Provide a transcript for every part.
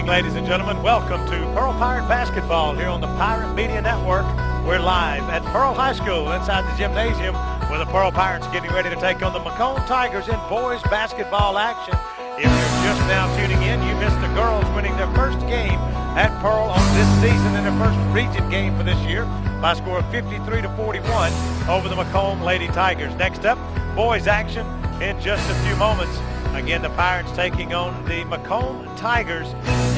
Ladies and gentlemen, welcome to Pearl Pirate Basketball here on the Pirate Media Network. We're live at Pearl High School inside the gymnasium where the Pearl Pirates getting ready to take on the McComb Tigers in boys basketball action. If you're just now tuning in, you missed the girls winning their first game at Pearl on this season and their first region game for this year by a score of 53-41 over the McComb Lady Tigers. Next up, boys action in just a few moments. Again, the Pirates taking on the McComb Tigers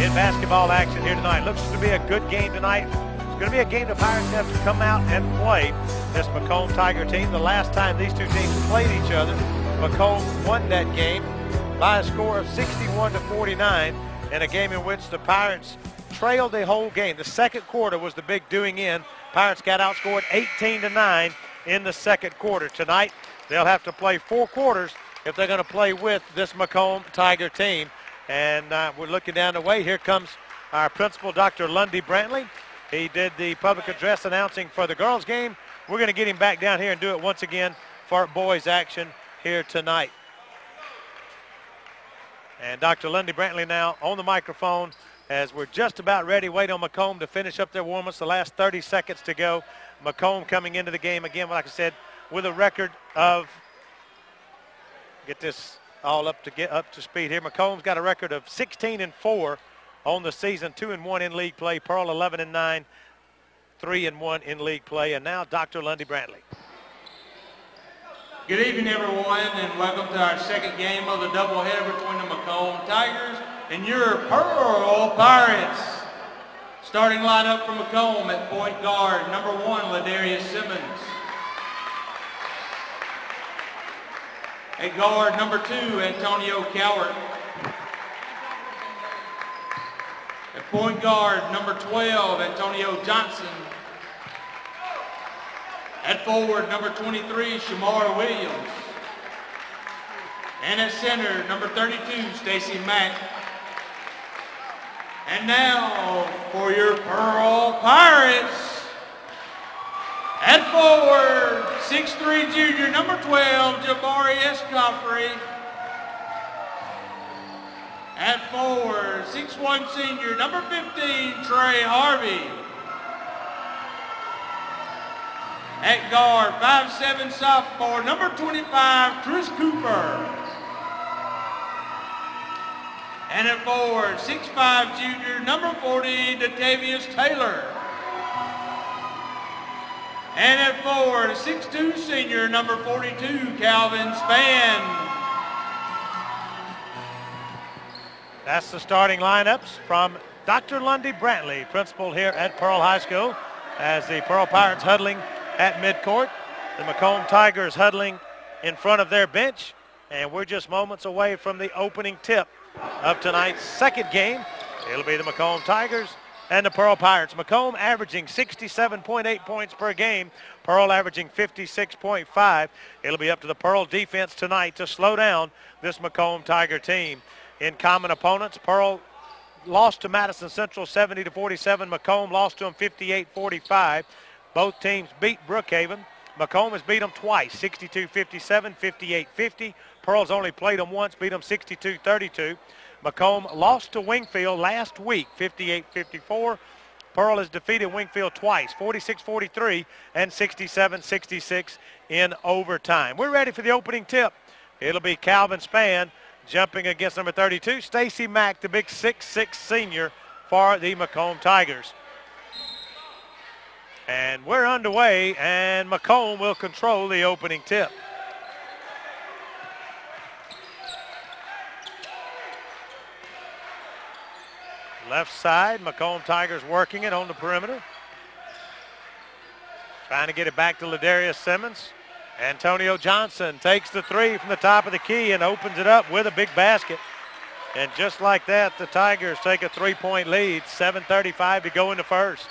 in basketball action here tonight. Looks to be a good game tonight. It's going to be a game the Pirates have to come out and play this McComb Tiger team. The last time these two teams played each other, McComb won that game by a score of 61-49 in a game in which the Pirates trailed the whole game. The second quarter was the big doing in. Pirates got outscored 18-9 in the second quarter. Tonight, they'll have to play 4 quarters if they're going to play with this McComb Tiger team. And we're looking down the way. Here comes our principal, Dr. Lundy Brantley. He did the public address announcing for the girls game. We're going to get him back down here and do it once again for boys action here tonight. And Dr. Lundy Brantley now on the microphone as we're just about ready. Wait on McComb to finish up their warm-ups. The last 30 seconds to go. McComb coming into the game again, like I said, with a record of, get this all up to speed here. McComb's got a record of 16-4 on the season, 2-1 in league play. Pearl 11-9, 3-1 in league play. And now Dr. Lundy Brantley. Good evening, everyone, and welcome to our second game of the doubleheader between the McComb Tigers and your Pearl Pirates. Starting lineup for McComb at point guard, number 1, Ladarius Simmons. At guard, number 2, Antonio Cowart. At point guard, number 12, Antonio Johnson. At forward, number 23, Shamar Williams. And at center, number 32, Stacy Mack. And now for your Pearl Pirates. At forward, 6'3" junior, number 12, Jabari Escoffrey. At forward, 6'1" senior, number 15, Trey Harvey. At guard, 5'7" sophomore, number 25, Chris Cooper. And at forward, 6'5" junior, number 40, Datavius Taylor. And at forward, 6'2" senior, number 42, Calvin Spann. That's the starting lineups from Dr. Lundy Brantley, principal here at Pearl High School, as the Pearl Pirates huddling at midcourt. The McComb Tigers huddling in front of their bench. And we're just moments away from the opening tip of tonight's second game. It'll be the McComb Tigers and the Pearl Pirates. McComb averaging 67.8 points per game. Pearl averaging 56.5. It'll be up to the Pearl defense tonight to slow down this McComb Tiger team. In common opponents, Pearl lost to Madison Central 70-47. McComb lost to them 58-45. Both teams beat Brookhaven. McComb has beat them twice, 62-57, 58-50. Pearl's only played them once, beat them 62-32. McComb lost to Wingfield last week, 58-54. Pearl has defeated Wingfield twice, 46-43 and 67-66 in overtime. We're ready for the opening tip. It'll be Calvin Spann jumping against number 32, Stacy Mack, the big 6'6" senior for the McComb Tigers. And we're underway, and McComb will control the opening tip. Left side, McComb Tigers working it on the perimeter. Trying to get it back to Ladarius Simmons. Antonio Johnson takes the three from the top of the key and opens it up with a big basket. And just like that, the Tigers take a 3-point lead. 7:35 to go in the first.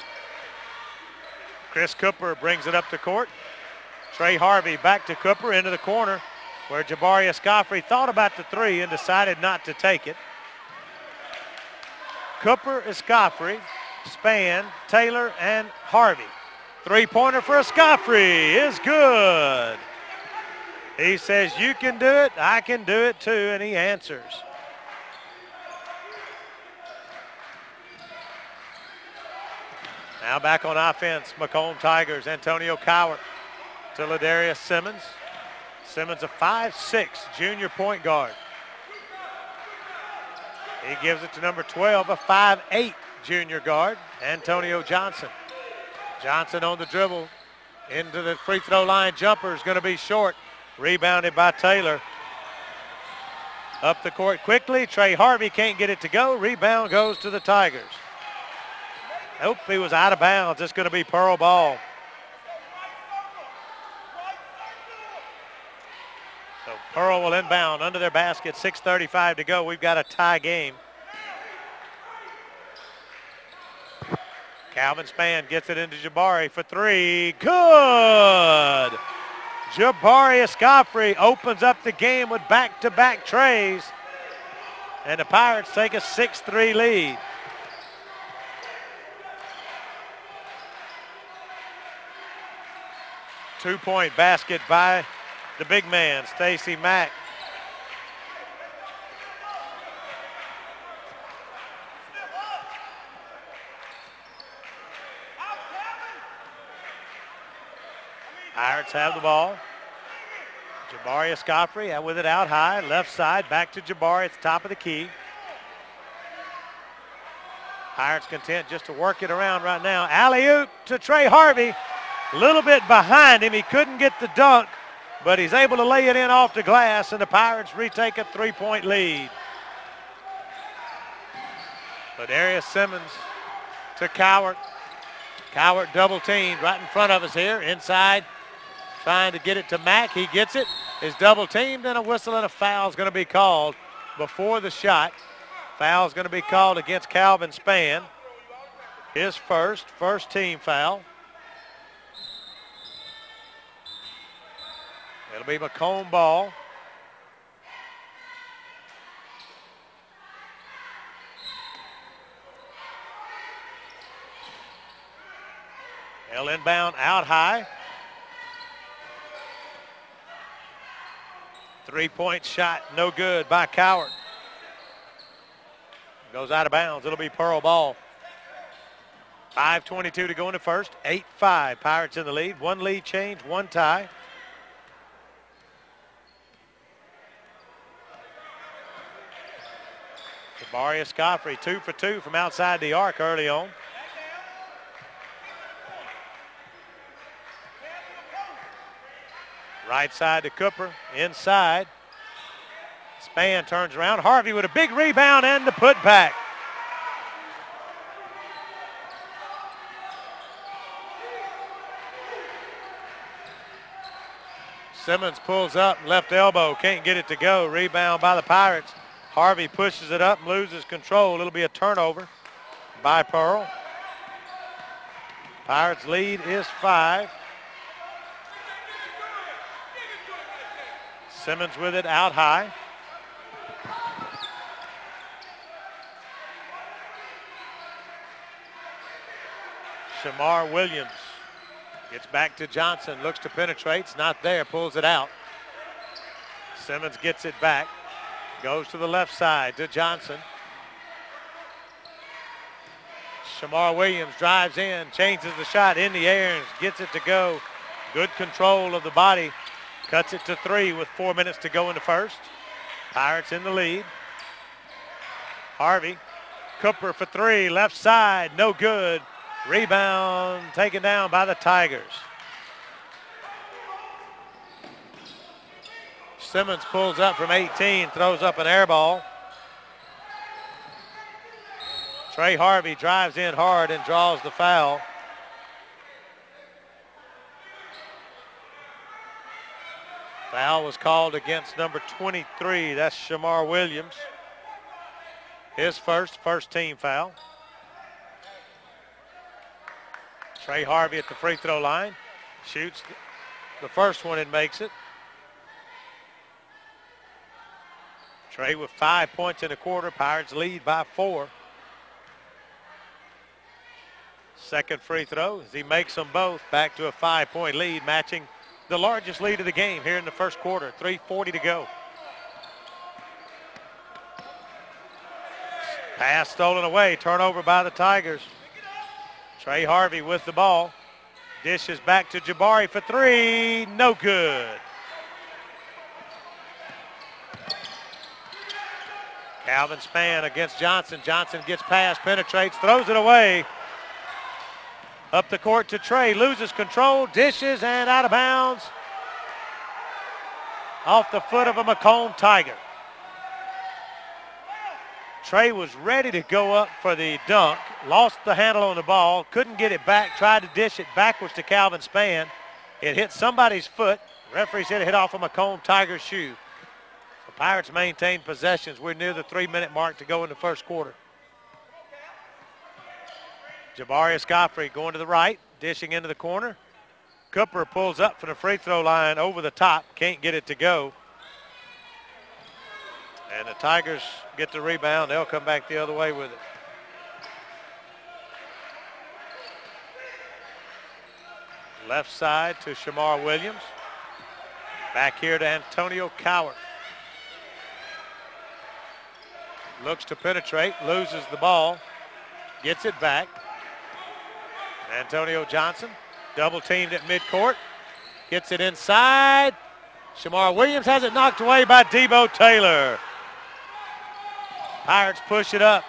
Chris Cooper brings it up to court. Trey Harvey back to Cooper into the corner where Jabari Escofri thought about the three and decided not to take it. Cooper, Escofri, Spann, Taylor, and Harvey. Three-pointer for Escofri is good. He says, you can do it, I can do it too, and he answers. Now back on offense, McComb Tigers, Antonio Cowart to Ladarius Simmons. Simmons a 5'6" junior point guard. He gives it to number 12, a 5'8" junior guard, Antonio Johnson. Johnson on the dribble into the free throw line. Jumper is going to be short. Rebounded by Taylor. Up the court quickly. Trey Harvey can't get it to go. Rebound goes to the Tigers. Nope, he was out of bounds. It's going to be Pearl ball. So Pearl will inbound under their basket. 6:35 to go. We've got a tie game. Calvin Spann gets it into Jabari for three. Good! Jabari Escofri opens up the game with back-to-back trays. And the Pirates take a 6-3 lead. Two-point basket by the big man, Stacey Mack. Pirates have the ball. Jabari Escofri with it out high, left side, back to Jabari at the top of the key. Pirates content just to work it around right now. Alley-oop to Trey Harvey. A little bit behind him. He couldn't get the dunk, but he's able to lay it in off the glass, and the Pirates retake a 3-point lead. Ladarius Simmons to Cowart. Cowart double teamed right in front of us here, inside. Trying to get it to Mack. He gets it. Is double teamed, and a whistle and a foul is going to be called before the shot. Foul is going to be called against Calvin Spann. His first team foul. It'll be McComb ball. They'll inbound out high. 3-point shot, no good by Cowart. Goes out of bounds. It'll be Pearl ball. 5:22 to go in the first. 8-5. Pirates in the lead. One lead change, one tie. Jabari Escofri 2 for 2 from outside the arc early on. Right side to Cooper, inside. Spann turns around. Harvey with a big rebound and the putback. Simmons pulls up, left elbow, can't get it to go. Rebound by the Pirates. Harvey pushes it up and loses control. It'll be a turnover by Pearl. Pirates lead is 5. Simmons with it out high. Shamar Williams gets back to Johnson, looks to penetrate, it's not there, pulls it out. Simmons gets it back, goes to the left side to Johnson. Shamar Williams drives in, changes the shot in the air and gets it to go. Good control of the body. Cuts it to 3 with 4 minutes to go in the first. Pirates in the lead. Harvey Cooper for three, left side, no good. Rebound taken down by the Tigers. Simmons pulls up from 18, throws up an air ball. Trey Harvey drives in hard and draws the foul. Foul was called against number 23. That's Shamar Williams. His first team foul. Trey Harvey at the free throw line. Shoots the first one and makes it. Trey with 5 points in the quarter. Pirates lead by 4. Second free throw as he makes them both. Back to a 5-point lead, matching the largest lead of the game here in the first quarter. 3:40 to go. Pass stolen away. Turnover by the Tigers. Trey Harvey with the ball. Dishes back to Jabari for three. No good. Calvin Spann against Johnson. Johnson gets past, penetrates, throws it away. Up the court to Trey. Loses control, dishes, and out of bounds. Off the foot of a McComb Tiger. Trey was ready to go up for the dunk. Lost the handle on the ball. Couldn't get it back. Tried to dish it backwards to Calvin Spann. It hit somebody's foot. Referee said it hit off a McComb Tiger shoe. The Pirates maintain possessions. We're near the 3-minute mark to go in the first quarter. Jabari Escofrey going to the right, dishing into the corner. Cooper pulls up from the free throw line over the top. Can't get it to go. And the Tigers get the rebound. They'll come back the other way with it. Left side to Shamar Williams. Back here to Antonio Cowart. Looks to penetrate, loses the ball, gets it back. Antonio Johnson, double teamed at midcourt, gets it inside. Shamar Williams has it knocked away by Debo Taylor. Pirates push it up.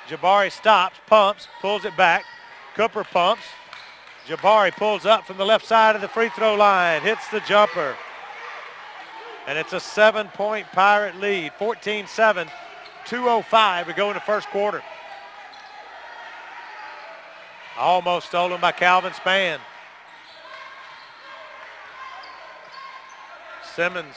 Jabari stops, pumps, pulls it back. Cooper pumps. Jabari pulls up from the left side of the free throw line, hits the jumper. And it's a 7-point Pirate lead, 14-7, 2:05 to go in the first quarter. Almost stolen by Calvin Spann. Simmons.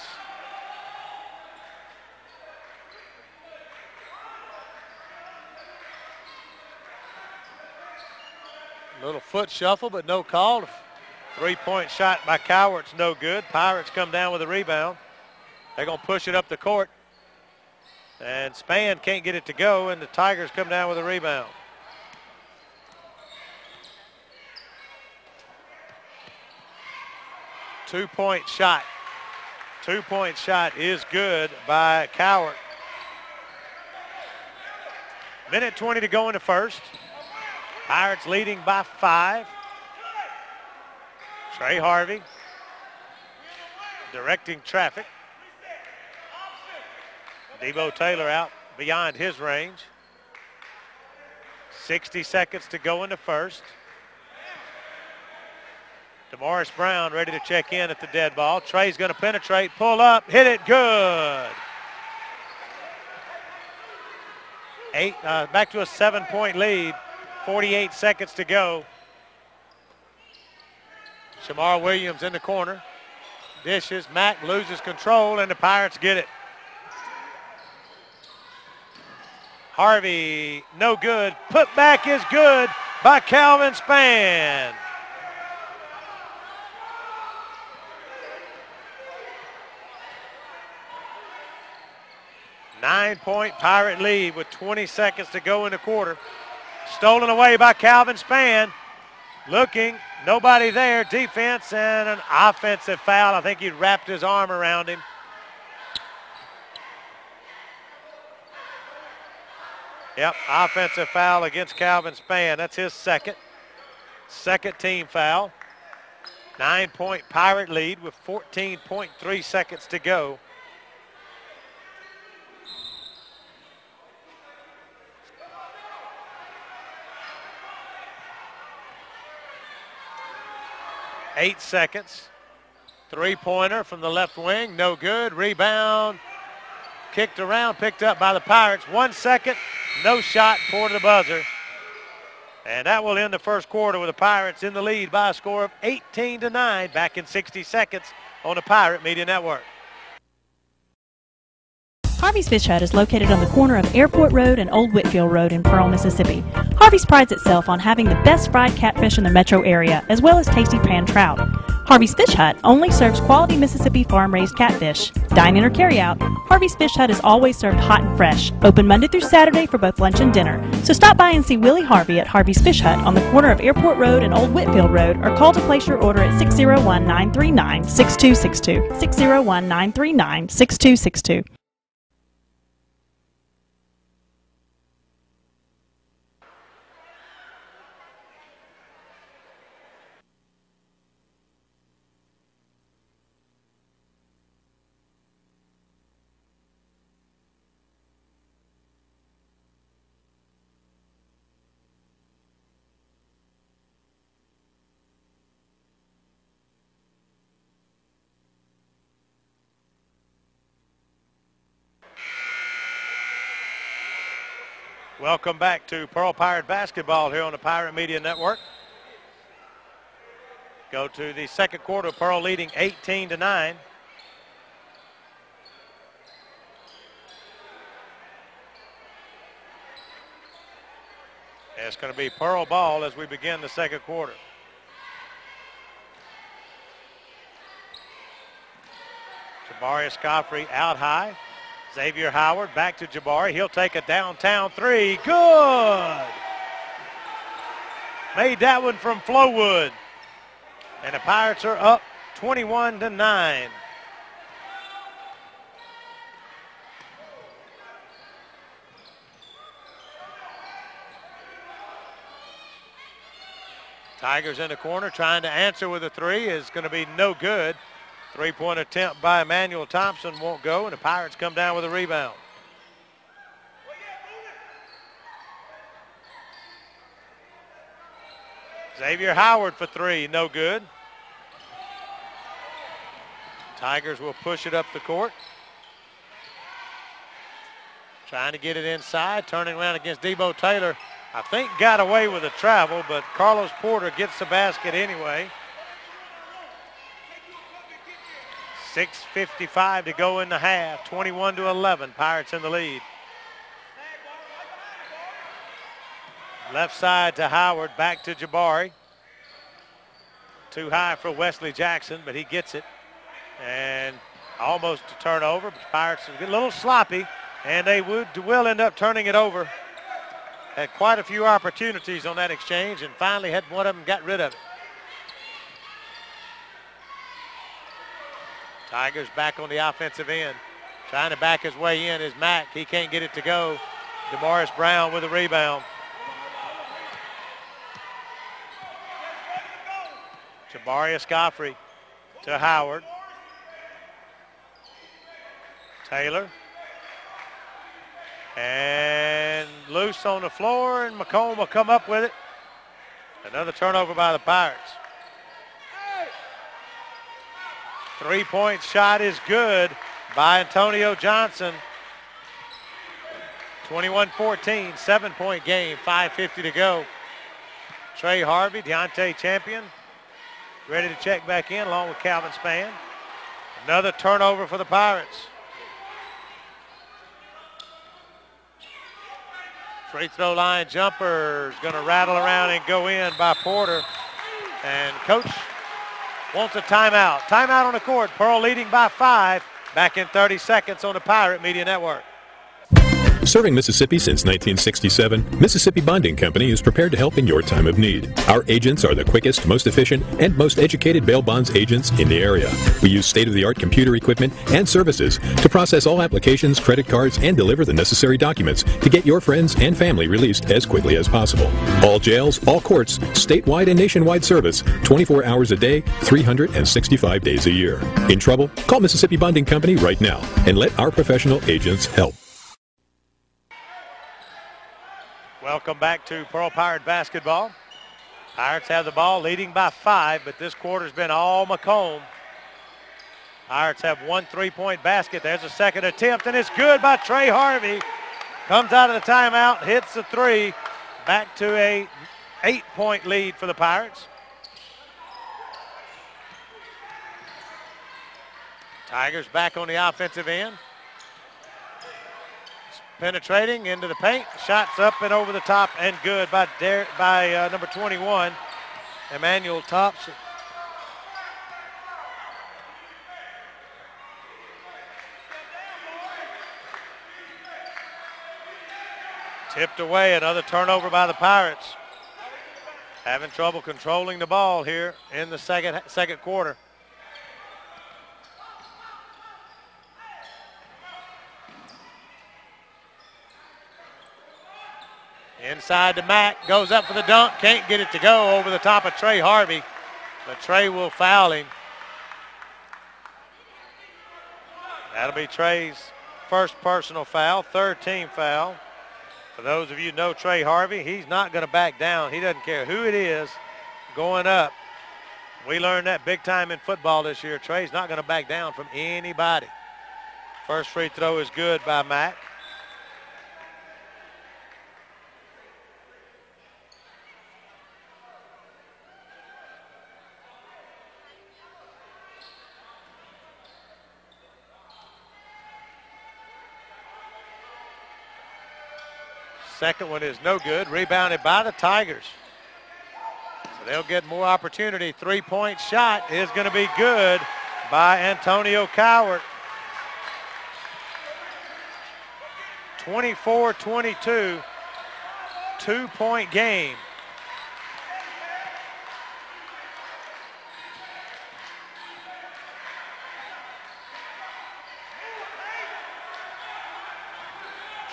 Little foot shuffle, but no call. 3-point shot by Cowart's no good. Pirates come down with a rebound. They're going to push it up the court. And Spann can't get it to go, and the Tigers come down with a rebound. Two-point shot. Two-point shot is good by Cowart. Minute 20 to go in the first. Pirates leading by 5. Trey Harvey directing traffic. Debo Taylor out beyond his range. 60 seconds to go in the first. DeMaurice Brown ready to check in at the dead ball. Trey's going to penetrate, pull up, hit it good. Back to a 7-point lead. 48 seconds to go. Shamar Williams in the corner. Dishes. Mack loses control, and the Pirates get it. Harvey, no good. Put back is good by Calvin Spann. Nine-point Pirate lead with 20 seconds to go in the quarter. Stolen away by Calvin Spann. Looking, nobody there. Defense and an offensive foul. I think he wrapped his arm around him. Yep, offensive foul against Calvin Spann. That's his second team foul. 9-point Pirate lead with 14.3 seconds to go. 8 seconds. Three-pointer from the left wing, no good. Rebound, kicked around, picked up by the Pirates. 1 second, no shot, for the buzzer. And that will end the first quarter with the Pirates in the lead by a score of 18-9, back in 60 seconds on the Pirate Media Network. Harvey's Fish Hut is located on the corner of Airport Road and Old Whitfield Road in Pearl, Mississippi. Harvey's prides itself on having the best fried catfish in the metro area, as well as tasty pan trout. Harvey's Fish Hut only serves quality Mississippi farm-raised catfish. Dine in or carry out, Harvey's Fish Hut is always served hot and fresh, open Monday through Saturday for both lunch and dinner. So stop by and see Willie Harvey at Harvey's Fish Hut on the corner of Airport Road and Old Whitfield Road, or call to place your order at 601-939-6262. 601-939-6262. Welcome back to Pearl Pirate basketball here on the Pirate Media Network. Go to the second quarter, Pearl leading 18-9. It's going to be Pearl ball as we begin the second quarter. Jabari Escofrey out high. Xavier Howard back to Jabari. He'll take a downtown three. Good. Made that one from Flowood. And the Pirates are up 21-9. Tigers in the corner trying to answer with a three is going to be no good. Three-point attempt by Emmanuel Thompson won't go, and the Pirates come down with a rebound. Xavier Howard for three, no good. Tigers will push it up the court. Trying to get it inside, turning around against Debo Taylor. I think got away with a travel, but Carlos Porter gets the basket anyway. 6:55 to go in the half, 21-11, Pirates in the lead. Left side to Howard, back to Jabari. Too high for Wesley Jackson, but he gets it. And almost a turnover, but the Pirates get a little sloppy, and they will end up turning it over. Had quite a few opportunities on that exchange, and finally had one of them got rid of it. Tigers back on the offensive end. Trying to back his way in is Mack. He can't get it to go. Damaris Brown with a rebound. Jabari Escofrey to Howard. Taylor. And loose on the floor, and McComb will come up with it. Another turnover by the Pirates. Three-point shot is good by Antonio Johnson. 21-14, 7-point game, 5:50 to go. Trey Harvey, Deontay Champion, ready to check back in along with Calvin Spann. Another turnover for the Pirates. Free throw line jumper is going to rattle around and go in by Porter. And Coach wants a timeout. Timeout on the court. Pearl leading by 5. Back in 30 seconds on the Pirate Media Network. Serving Mississippi since 1967, Mississippi Bonding Company is prepared to help in your time of need. Our agents are the quickest, most efficient, and most educated bail bonds agents in the area. We use state-of-the-art computer equipment and services to process all applications, credit cards, and deliver the necessary documents to get your friends and family released as quickly as possible. All jails, all courts, statewide and nationwide service, 24 hours a day, 365 days a year. In trouble? Call Mississippi Bonding Company right now and let our professional agents help. Welcome back to Pearl Pirate basketball. Pirates have the ball, leading by 5, but this quarter's been all McComb. Pirates have one three-point basket. There's a second attempt, and it's good by Trey Harvey. Comes out of the timeout, hits the three. Back to a 8-point lead for the Pirates. Tigers back on the offensive end. Penetrating into the paint. Shots up and over the top and good by number 21, Emmanuel Thompson. Tipped away, another turnover by the Pirates. Having trouble controlling the ball here in the second quarter. Inside to Mack, goes up for the dunk, can't get it to go over the top of Trey Harvey, but Trey will foul him. That'll be Trey's first personal foul, third team foul. For those of you who know Trey Harvey, he's not going to back down. He doesn't care who it is going up. We learned that big time in football this year. Trey's not going to back down from anybody. First free throw is good by Mack. Second one is no good. Rebounded by the Tigers. So they'll get more opportunity. Three-point shot is going to be good by Antonio Cowart. 24-22, 2-point game.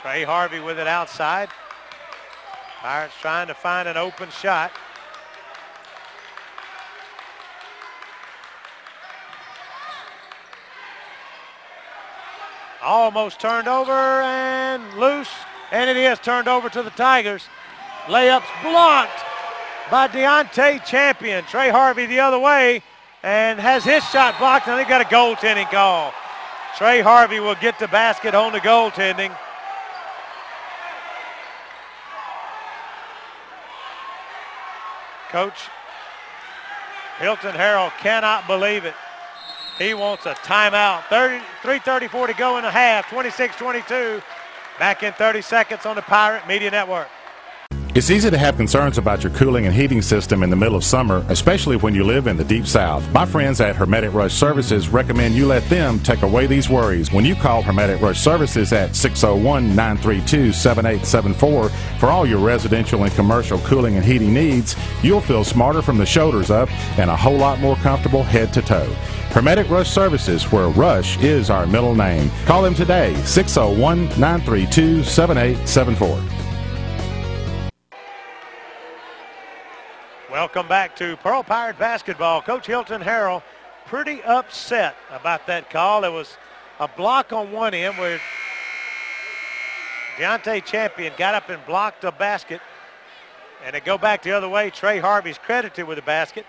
Trey Harvey with it outside. Pirates trying to find an open shot. Almost turned over and loose, and it is turned over to the Tigers. Layups blocked by Deontay Champion. Trey Harvey the other way and has his shot blocked, and they've got a goaltending call. Trey Harvey will get the basket on the goaltending. Coach Hilton Harrell cannot believe it. He wants a timeout. 3:34 to go in the half, 26-22. Back in 30 seconds on the Pirate Media Network. It's easy to have concerns about your cooling and heating system in the middle of summer, especially when you live in the Deep South. My friends at Hermetic Rush Services recommend you let them take away these worries when you call Hermetic Rush Services at 601-932-7874 for all your residential and commercial cooling and heating needs. You'll feel smarter from the shoulders up and a whole lot more comfortable head to toe. Hermetic Rush Services, where Rush is our middle name. Call them today, 601-932-7874. Welcome back to Pearl Pirate basketball. Coach Hilton Harrell pretty upset about that call. There was a block on one end where Deontay Champion got up and blocked a basket. And they go back the other way. Trey Harvey's credited with the basket.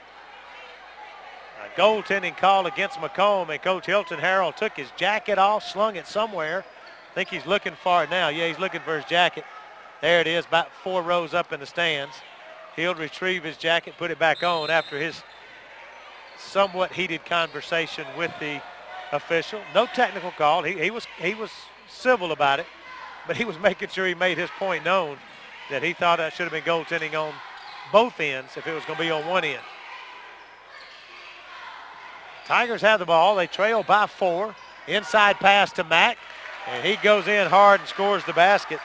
A goaltending call against McComb, and Coach Hilton Harrell took his jacket off, slung it somewhere. I think he's looking for it now. Yeah, he's looking for his jacket. There it is, about 4 rows up in the stands. He'll retrieve his jacket, put it back on after his somewhat heated conversation with the official. No technical call. He was civil about it, but he was making sure he made his point known that he thought that should have been goaltending on both ends if it was going to be on one end. Tigers have the ball. They trail by 4. Inside pass to Mack, and he goes in hard and scores the basket.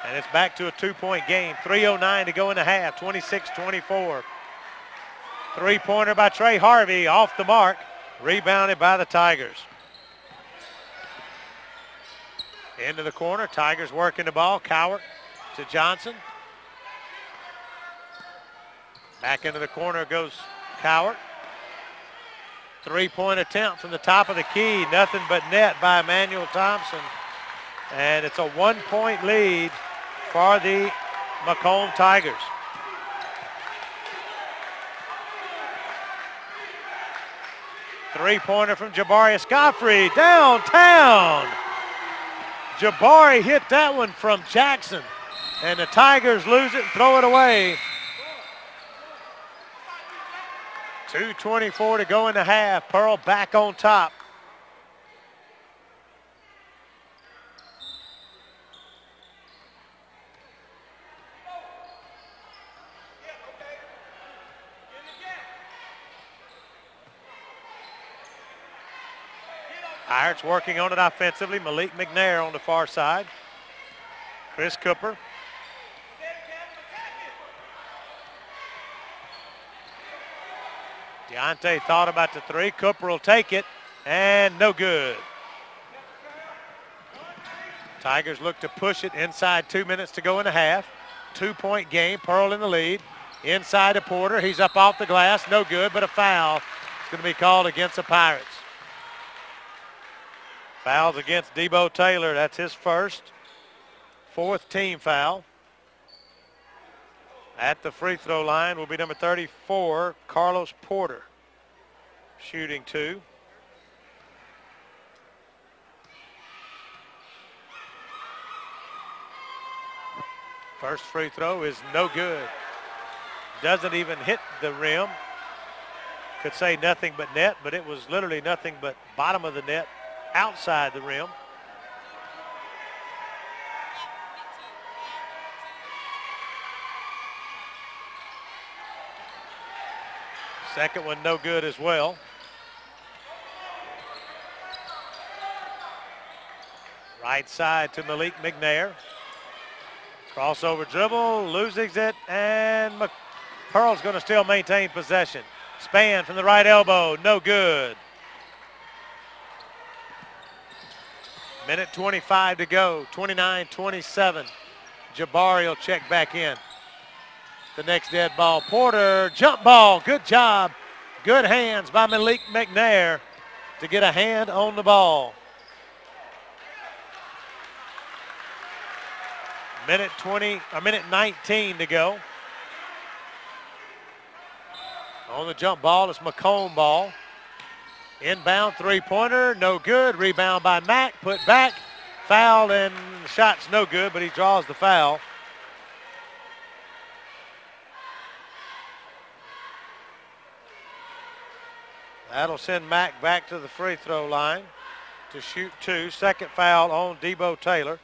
And it's back to a 2-point game. 3:09 to go in the half, 26-24. Three-pointer by Trey Harvey, off the mark, rebounded by the Tigers. Into the corner, Tigers working the ball. Cowart to Johnson. Back into the corner goes Cowart. Three-point attempt from the top of the key. Nothing but net by Emmanuel Thompson. And it's a 1-point lead for the McComb Tigers. Three-pointer from Jabari Escofrey downtown. Jabari hit that one from Jackson, and the Tigers lose it and throw it away. 2:24 to go in the half. Pearl back on top. Pirates working on it offensively. Malik McNair on the far side. Chris Cooper. Deontay thought about the three. Cooper will take it, and no good. Tigers look to push it inside 2 minutes to go in the half. 2-point game. Pearl in the lead. Inside to Porter. He's up off the glass. No good, but a foul. It's going to be called against the Pirates. Fouls against Debo Taylor. That's his first. Fourth team foul. At the free throw line will be number 34, Carlos Porter, shooting two. First free throw is no good. Doesn't even hit the rim. Could say nothing but net, but it was literally nothing but bottom of the net, outside the rim. Second one no good as well. Right side to Malik McNair. Crossover dribble, loses it, and Pearl's going to still maintain possession. Span from the right elbow, no good. Minute 25 to go, 29-27. Jabari will check back in. The next dead ball, Porter, jump ball, good job. Good hands by Malik McNair to get a hand on the ball. Minute 19 to go. On the jump ball, it's McComb ball. Inbound three-pointer, no good. Rebound by Mack, put back. Foul, and the shot's no good, but he draws the foul. That'll send Mack back to the free throw line to shoot two. Second foul on Debo Taylor.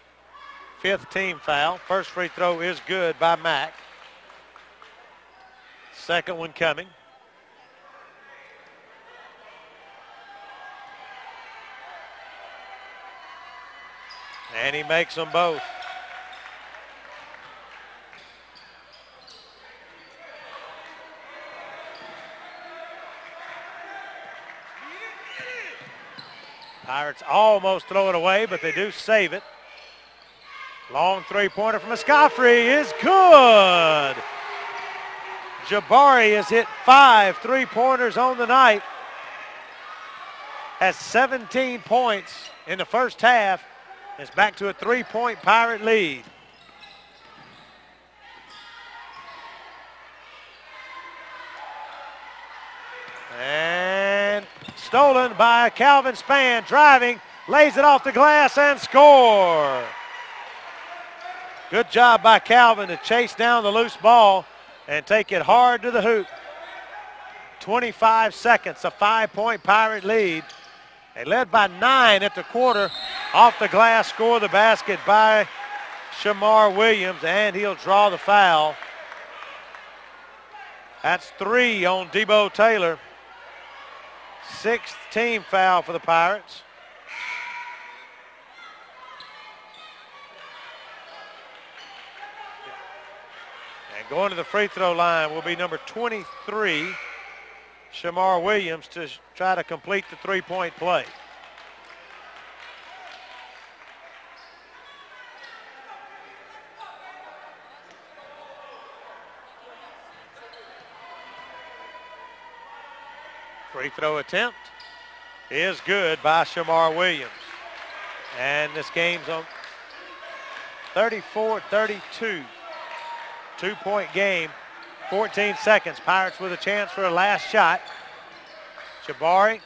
Fifth team foul. First free throw is good by Mack. Second one coming. And he makes them both. Pirates almost throw it away, but they do save it. Long three-pointer from Escofrey is good. Jabari has hit 5 3-pointers on the night. Has 17 points in the first half. It's back to a 3-point Pirate lead. And stolen by Calvin Span, driving, lays it off the glass and score. Good job by Calvin to chase down the loose ball and take it hard to the hoop. 25 seconds, a 5-point Pirate lead. They led by 9 at the quarter. Off the glass, score the basket by Shamar Williams, and he'll draw the foul. That's 3 on Debo Taylor. 6th team foul for the Pirates. And going to the free throw line will be number 23, Shamar Williams, to try to complete the 3-point play. Free throw attempt is good by Shamar Williams. And this game's on 34-32. 2-point game. 14 seconds. Pirates with a chance for a last shot. Jabari,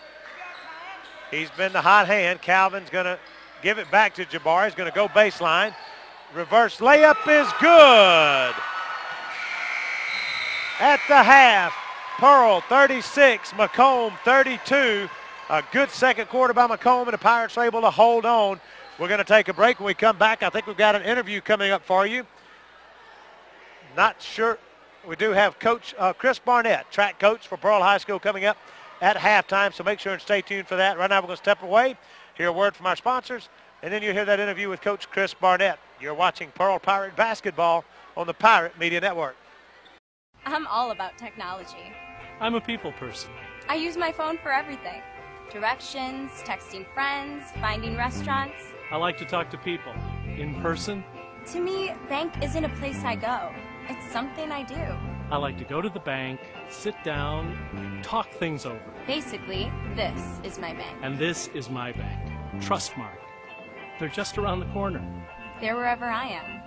he's been the hot hand. Calvin's going to give it back to Jabari. He's going to go baseline. Reverse layup is good. At the half, Pearl 36, McComb 32. A good second quarter by McComb, and the Pirates are able to hold on. We're going to take a break. When we come back, I think we've got an interview coming up for you. Not sure. We do have Coach Chris Barnett, track coach for Pearl High School, coming up at halftime, so make sure and stay tuned for that. Right now we're going to step away, hear a word from our sponsors, and then you'll hear that interview with Coach Chris Barnett. You're watching Pearl Pirate Basketball on the Pirate Media Network. I'm all about technology. I'm a people person. I use my phone for everything. Directions, texting friends, finding restaurants. I like to talk to people in person. To me, bank isn't a place I go. It's something I do. I like to go to the bank, sit down, talk things over. Basically, this is my bank. And this is my bank, Trustmark. They're just around the corner. They're wherever I am.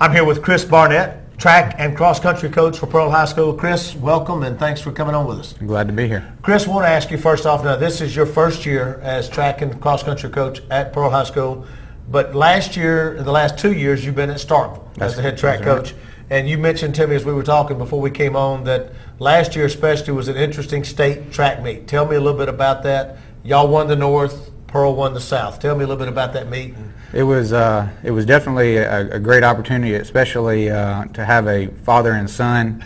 I'm here with Chris Barnett, track and cross-country coach for Pearl High School. Chris, welcome, and thanks for coming on with us. I'm glad to be here. Chris, I want to ask you first off, now this is your first year as track and cross-country coach at Pearl High School, but last year, the last 2 years, you've been at Starkville as the head track coach. Right. And you mentioned to me as we were talking before we came on that last year especially was an interesting state track meet. Tell me a little bit about that. Y'all won the North, Pearl won the South. Tell me a little bit about that meet. It was definitely a great opportunity, especially to have a father and son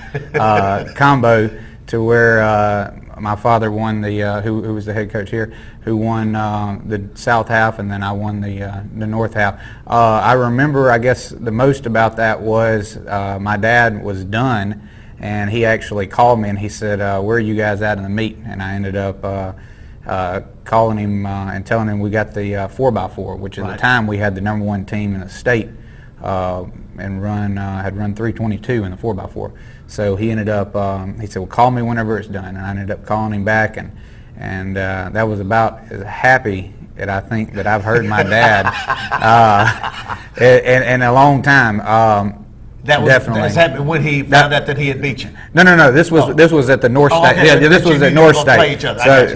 combo, to where my father won the who was the head coach here, who won the South half, and then I won the North half. I remember, I guess, the most about that was my dad was done, and he actually called me and he said, "Where are you guys at in the meet?" And I ended up calling him and telling him we got the 4x4, which at the time we had the #1 team in the state, and had run 322 in the 4x4. So he ended up, he said, "Well, call me whenever it's done." And I ended up calling him back, and that was about as happy that I think that I've heard my dad in a long time. That was definitely when he found out that he had beat you. No. This was at the North State. Okay. Yeah, this was at North State.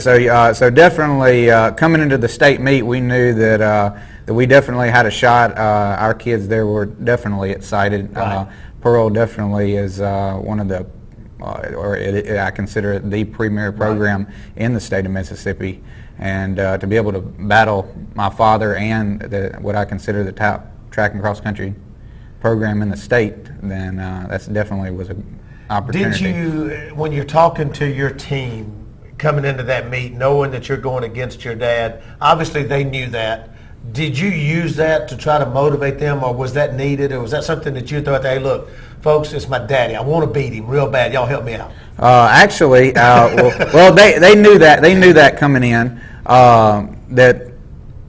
So definitely coming into the state meet, we knew that we definitely had a shot. Our kids there were definitely excited. Right. Pearl definitely is one of the, I consider it the premier program in the state of Mississippi, and to be able to battle my father and what I consider the top track and cross country program in the state, then that's definitely was an opportunity. Did you, when you're talking to your team coming into that meet, knowing that you're going against your dad, obviously they knew that. Did you use that to try to motivate them, or was that needed, or was that something that you thought, hey, look, folks, it's my daddy. I want to beat him real bad. Y'all help me out. Actually, they knew that. They knew that coming in,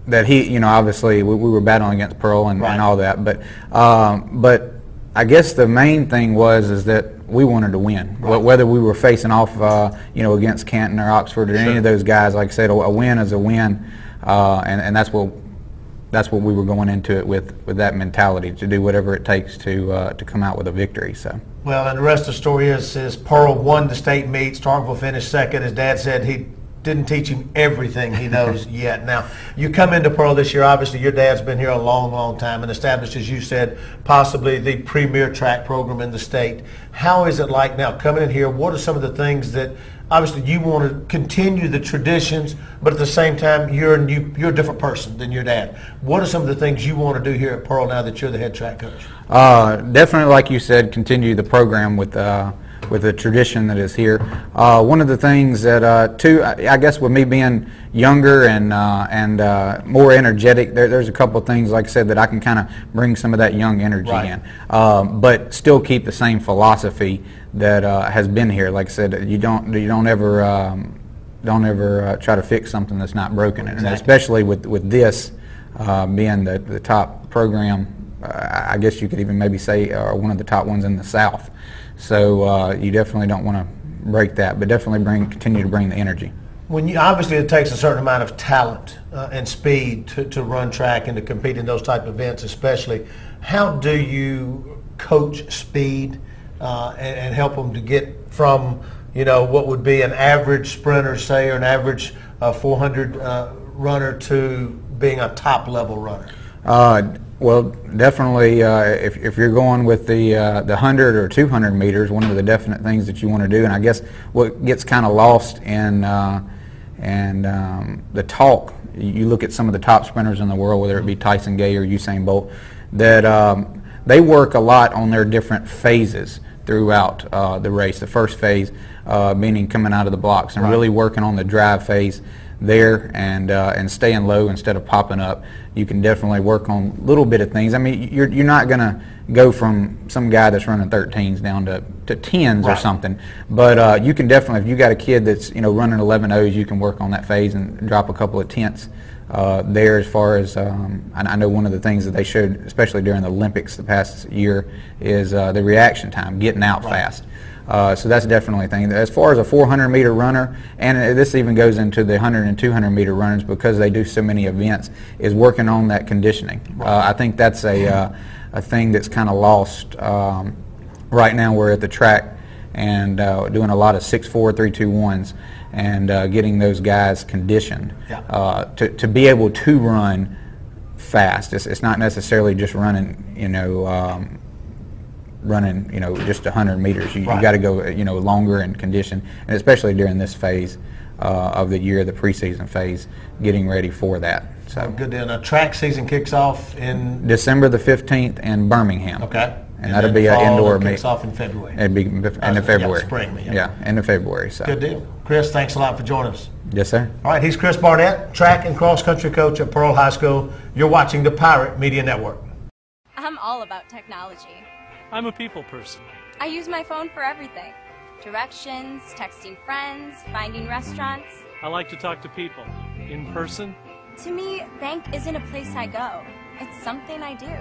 that he, obviously we were battling against Pearl and all that, but I guess the main thing is that we wanted to win. Right. Whether we were facing off, against Canton or Oxford or any of those guys, like I said, a win is a win, and that's what we were going into it with that mentality, to do whatever it takes to come out with a victory. So. Well, and the rest of the story is Pearl won the state meet. Starkville finished second. His dad said he didn't teach him everything he knows yet. Now, you come into Pearl this year. Obviously, your dad's been here a long, long time and established, as you said, possibly the premier track program in the state. How is it like now coming in here? What are some of the things that, obviously, you want to continue the traditions, but at the same time, you're a different person than your dad. What are some of the things you want to do here at Pearl now that you're the head track coach? Definitely, like you said, continue the program with the tradition that is here. One of the things that, too, I guess with me being younger and more energetic, there's a couple of things, like I said, that I can kind of bring some of that young energy in, but still keep the same philosophy that has been here. Like I said, you don't ever try to fix something that's not broken, and especially with this being the top program. I guess you could even maybe say one of the top ones in the South. So you definitely don't want to break that, but definitely continue to bring the energy. When you, obviously it takes a certain amount of talent and speed to run track and to compete in those type of events especially. How do you coach speed and help them to get from, you know, what would be an average sprinter, say, or an average 400 runner to being a top level runner? Well, definitely, if you're going with the 100 or 200 meters, one of the definite things that you want to do, and I guess what gets kind of lost in the talk, you look at some of the top sprinters in the world, whether it be Tyson Gay or Usain Bolt, that they work a lot on their different phases throughout the race. The first phase meaning coming out of the blocks and really working on the drive phase there and staying low instead of popping up. You can definitely work on a little bit of things. I mean, you're not going to go from some guy that's running 13s down to 10s or something, but you can definitely, if you got a kid that's, you know, running 11 O's, you can work on that phase and drop a couple of tenths there. As far as I know, one of the things that they showed, especially during the Olympics the past year, is the reaction time, getting out fast. So that's definitely a thing. As far as a 400-meter runner, and this even goes into the 100 and 200-meter runners because they do so many events, is working on that conditioning. I think that's a thing that's kind of lost right now. We're at the track and doing a lot of 6'4", 3-2-1s and getting those guys conditioned to be able to run fast. It's not necessarily just running, you know, just 100 meters. You got to go, you know, longer and condition, and especially during this phase of the year, the preseason phase, getting ready for that. So good deal. Now, track season kicks off in December the 15th in Birmingham. Okay. And that'll be an indoor meet. Kicks off in February. It'd be end of February. Spring. End of February. So. Good deal. Chris, thanks a lot for joining us. Yes, sir. All right, he's Chris Barnett, track and cross country coach at Pearl High School. You're watching the Pirate Media Network. I'm all about technology. I'm a people person. I use my phone for everything. Directions, texting friends, finding restaurants. I like to talk to people. In person. To me, bank isn't a place I go. It's something I do.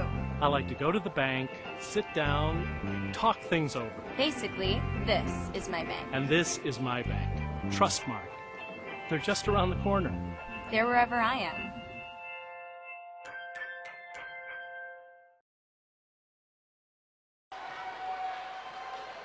I like to go to the bank, sit down, talk things over. Basically, this is my bank. And this is my bank. Trustmark. They're just around the corner. They're wherever I am.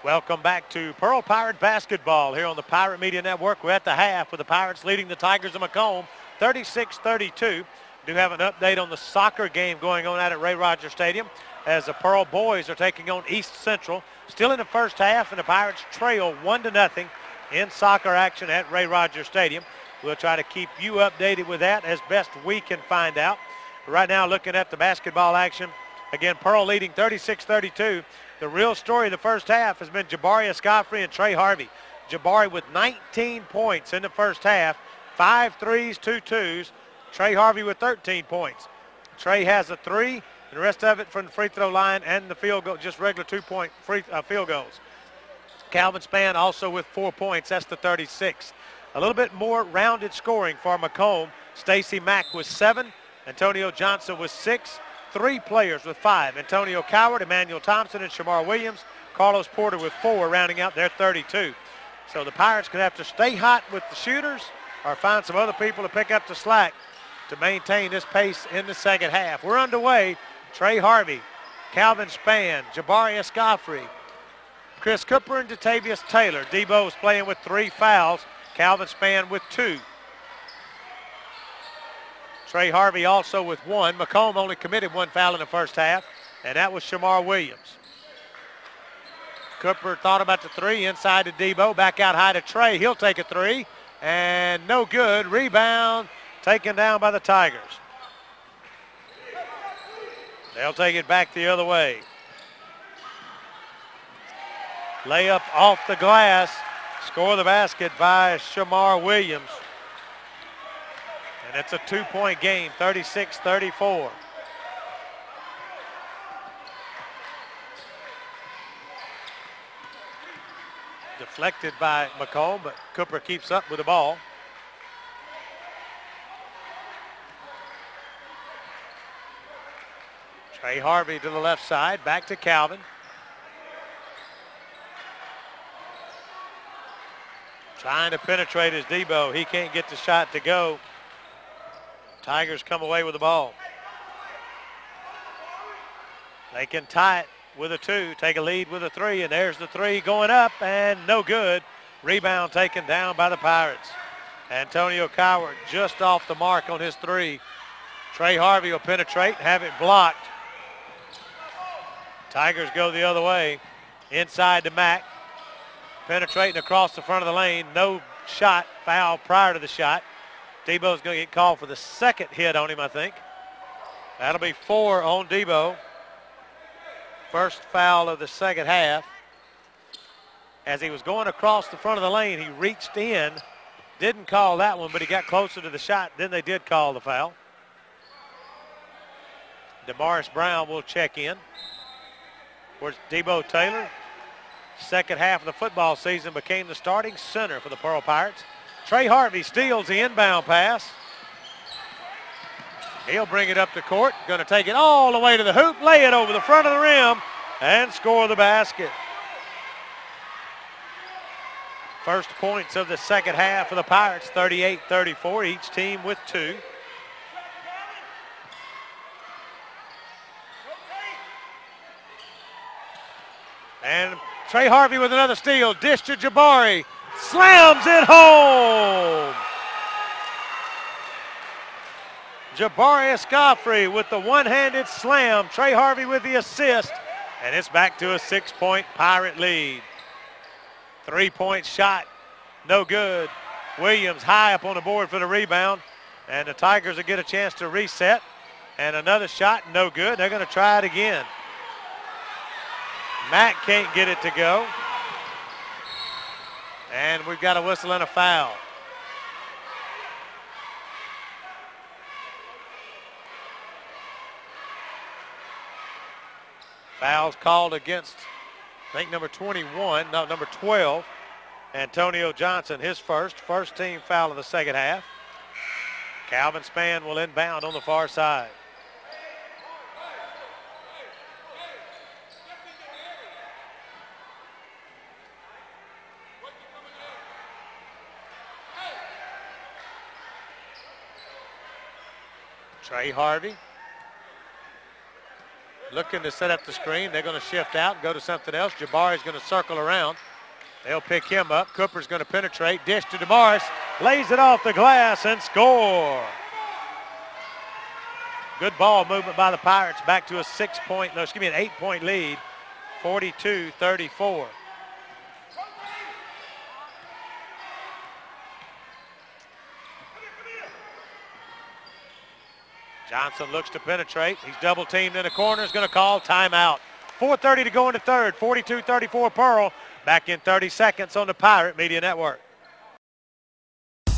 Welcome back to Pearl Pirate basketball here on the Pirate Media Network. We're at the half with the Pirates leading the Tigers of McComb 36-32. Do have an update on the soccer game going on out at Ray Rogers Stadium as the Pearl boys are taking on East Central. Still in the first half, and the Pirates trail 1-0 in soccer action at Ray Rogers Stadium. We'll try to keep you updated with that as best we can find out. Right now, looking at the basketball action, again, Pearl leading 36-32. The real story of the first half has been Jabari Escofrey and Trey Harvey. Jabari with 19 points in the first half, 5 threes, 2 twos. Trey Harvey with 13 points. Trey has a 3, and the rest of it from the free throw line and the field goal, just regular 2-point field goals. Calvin Spann also with 4 points. That's the 36. A little bit more rounded scoring for McComb. Stacy Mack with 7. Antonio Johnson with 6. 3 players with 5. Antonio Coward, Emmanuel Thompson, and Shamar Williams. Carlos Porter with 4, rounding out their 32. So the Pirates could have to stay hot with the shooters or find some other people to pick up the slack to maintain this pace in the second half. We're underway. Trey Harvey, Calvin Spann, Jabari Escofrey, Chris Cooper, and Datavius Taylor. Debo's playing with 3 fouls. Calvin Spann with 2. Trey Harvey also with 1. McComb only committed 1 foul in the first half, and that was Shamar Williams. Cooper thought about the 3 inside to Debo. Back out high to Trey. He'll take a 3, and no good. Rebound taken down by the Tigers. They'll take it back the other way. Layup off the glass. Score the basket by Shamar Williams. And it's a 2-point game, 36-34. Deflected by McComb, but Cooper keeps up with the ball. Trey Harvey to the left side, back to Calvin. Trying to penetrate is Debo. He can't get the shot to go. Tigers come away with the ball. They can tie it with a 2, take a lead with a 3, and there's the 3 going up, and no good. Rebound taken down by the Pirates. Antonio Coward just off the mark on his 3. Trey Harvey will penetrate, have it blocked. Tigers go the other way. Inside to Mack. Penetrating across the front of the lane. No shot. Foul prior to the shot. Debo's going to get called for the second hit on him, I think. That'll be 4 on Debo. First foul of the second half. As he was going across the front of the lane, he reached in. Didn't call that one, but he got closer to the shot. Then they did call the foul. DeMaurice Brown will check in. Where's Debo Taylor? Second half of the football season became the starting center for the Pearl Pirates. Trey Harvey steals the inbound pass. He'll bring it up to court. Going to take it all the way to the hoop, lay it over the front of the rim, and score the basket. First points of the second half for the Pirates, 38-34, each team with 2. And Trey Harvey with another steal. Dish to Jabari. Slams it home. Jabari Escofrey with the one-handed slam. Trey Harvey with the assist. And it's back to a 6-point Pirate lead. 3-point shot. No good. Williams high up on the board for the rebound. And the Tigers will get a chance to reset. And another shot, no good. They're going to try it again. Mack can't get it to go. And we've got a whistle and a foul. Fouls called against, I think, number 12, Antonio Johnson, his first team foul of the second half. Calvin Spann will inbound on the far side. Trey Harvey looking to set up the screen. They're going to shift out and go to something else. Jabari's going to circle around. They'll pick him up. Cooper's going to penetrate. Dish to DeMaurice. Lays it off the glass and score. Good ball movement by the Pirates. Back to an 8-point lead. 42-34. Johnson looks to penetrate. He's double teamed in the corner. Is going to call timeout. 4:30 to go in the third. 42-34 Pearl. Back in 30 seconds on the Pirate Media Network.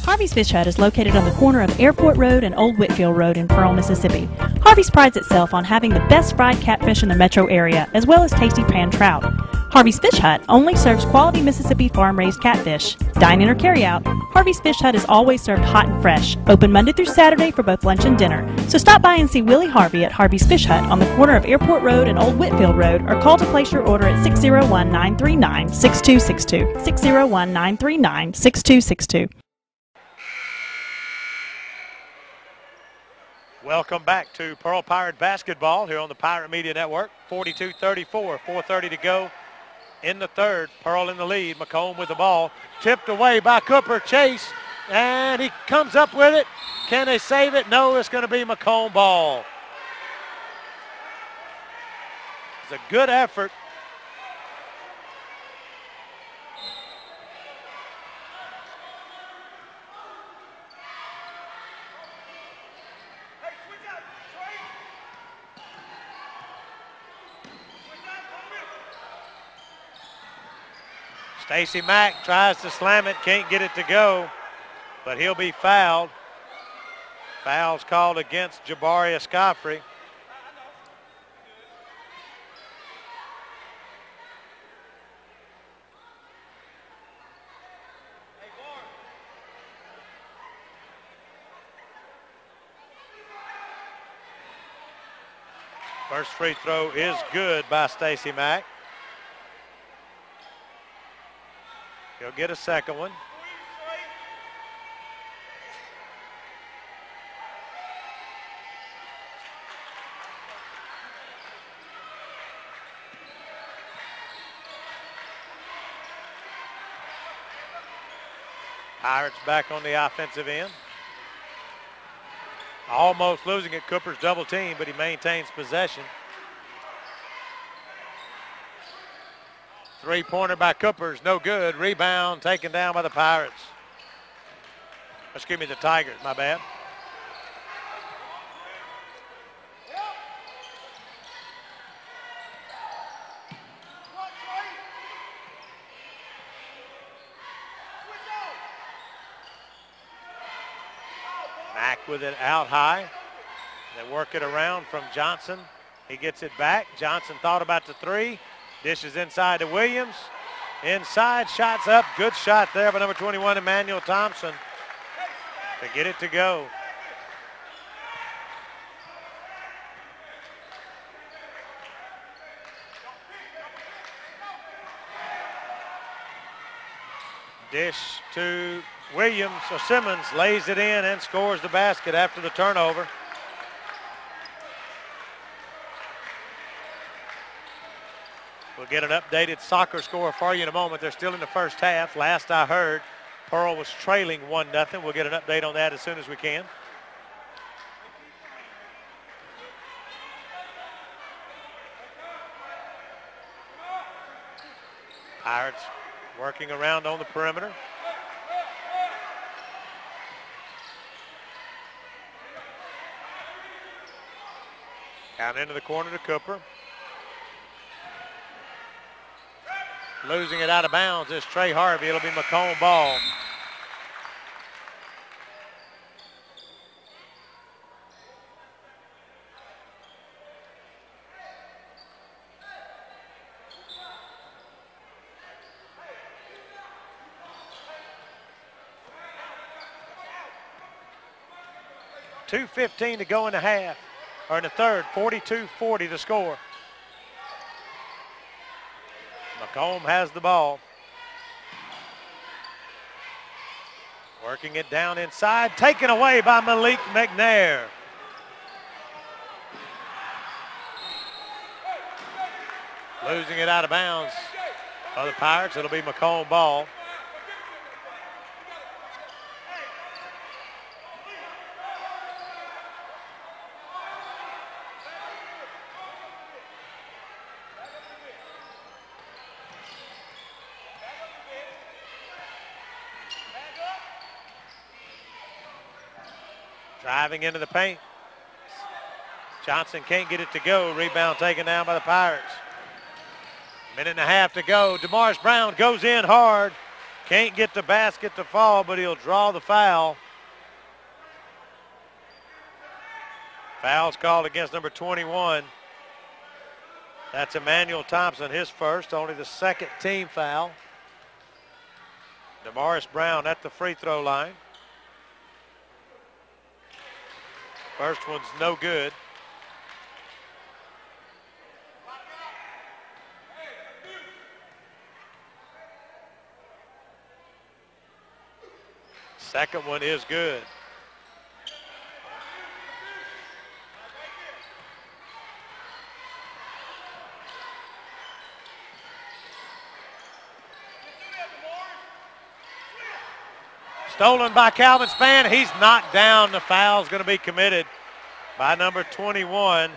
Harvey's Fish Hut is located on the corner of Airport Road and Old Whitfield Road in Pearl, Mississippi. Harvey's prides itself on having the best fried catfish in the metro area, as well as tasty pan trout. Harvey's Fish Hut only serves quality Mississippi farm-raised catfish. Dine in or carry out, Harvey's Fish Hut is always served hot and fresh, open Monday through Saturday for both lunch and dinner. So stop by and see Willie Harvey at Harvey's Fish Hut on the corner of Airport Road and Old Whitfield Road, or call to place your order at 601-939-6262. 601-939-6262. Welcome back to Pearl Pirate basketball here on the Pirate Media Network. 42-34, 4:30 to go in the third. Pearl in the lead. McComb with the ball. Tipped away by Cooper. Chase, and he comes up with it. Can they save it? No, it's going to be McComb ball. It's a good effort. Stacey Mack tries to slam it, can't get it to go, but he'll be fouled. Foul's called against Jabari Escofrey. First free throw is good by Stacey Mack. He'll get a second one. Pirates back on the offensive end. Almost losing it. Cooper's double team, but he maintains possession. Three-pointer by Cooper's no good. Rebound taken down by the Pirates. Excuse me, the Tigers, my bad. Mack with it out high. They work it around from Johnson. He gets it back. Johnson thought about the three. Dishes inside to Williams. Inside, shots up. Good shot there by number 21, Emmanuel Thompson, to get it to go. Dish to Williams, or Simmons lays it in and scores the basket after the turnover. We'll get an updated soccer score for you in a moment. They're still in the first half. Last I heard, Pearl was trailing 1-0. We'll get an update on that as soon as we can. Pirates working around on the perimeter. Out into the corner to Cooper. Losing it out of bounds is Trey Harvey. It'll be McComb ball. .2:15 to go in the half, or in the third. 42-40 the score. McComb has the ball. Working it down inside, taken away by Malik McNair. Losing it out of bounds by the Pirates. It'll be McComb ball. Driving into the paint. Johnson can't get it to go. Rebound taken down by the Pirates. Minute and a half to go. DeMaurice Brown goes in hard. Can't get the basket to fall, but he'll draw the foul. Foul's called against number 21. That's Emmanuel Thompson, his first, only the second team foul. DeMaurice Brown at the free throw line. First one's no good. Second one is good. Stolen by Calvin Spann. He's knocked down. The foul's going to be committed by number 21,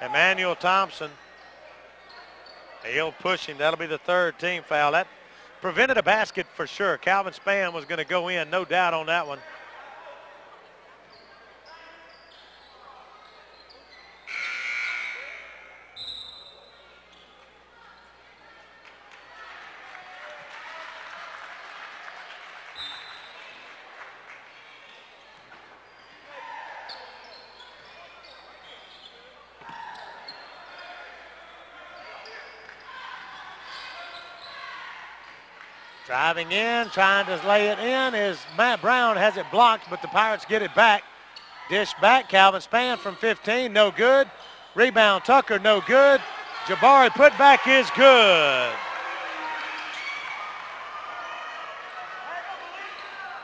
Emmanuel Thompson. He'll push him. That'll be the third team foul. That prevented a basket for sure. Calvin Spann was going to go in, no doubt on that one. Driving in, trying to lay it in is Matt Brown. Has it blocked, but the Pirates get it back. Dish back, Calvin Spann from 15, no good. Rebound Tucker, no good. Jabari putback is good.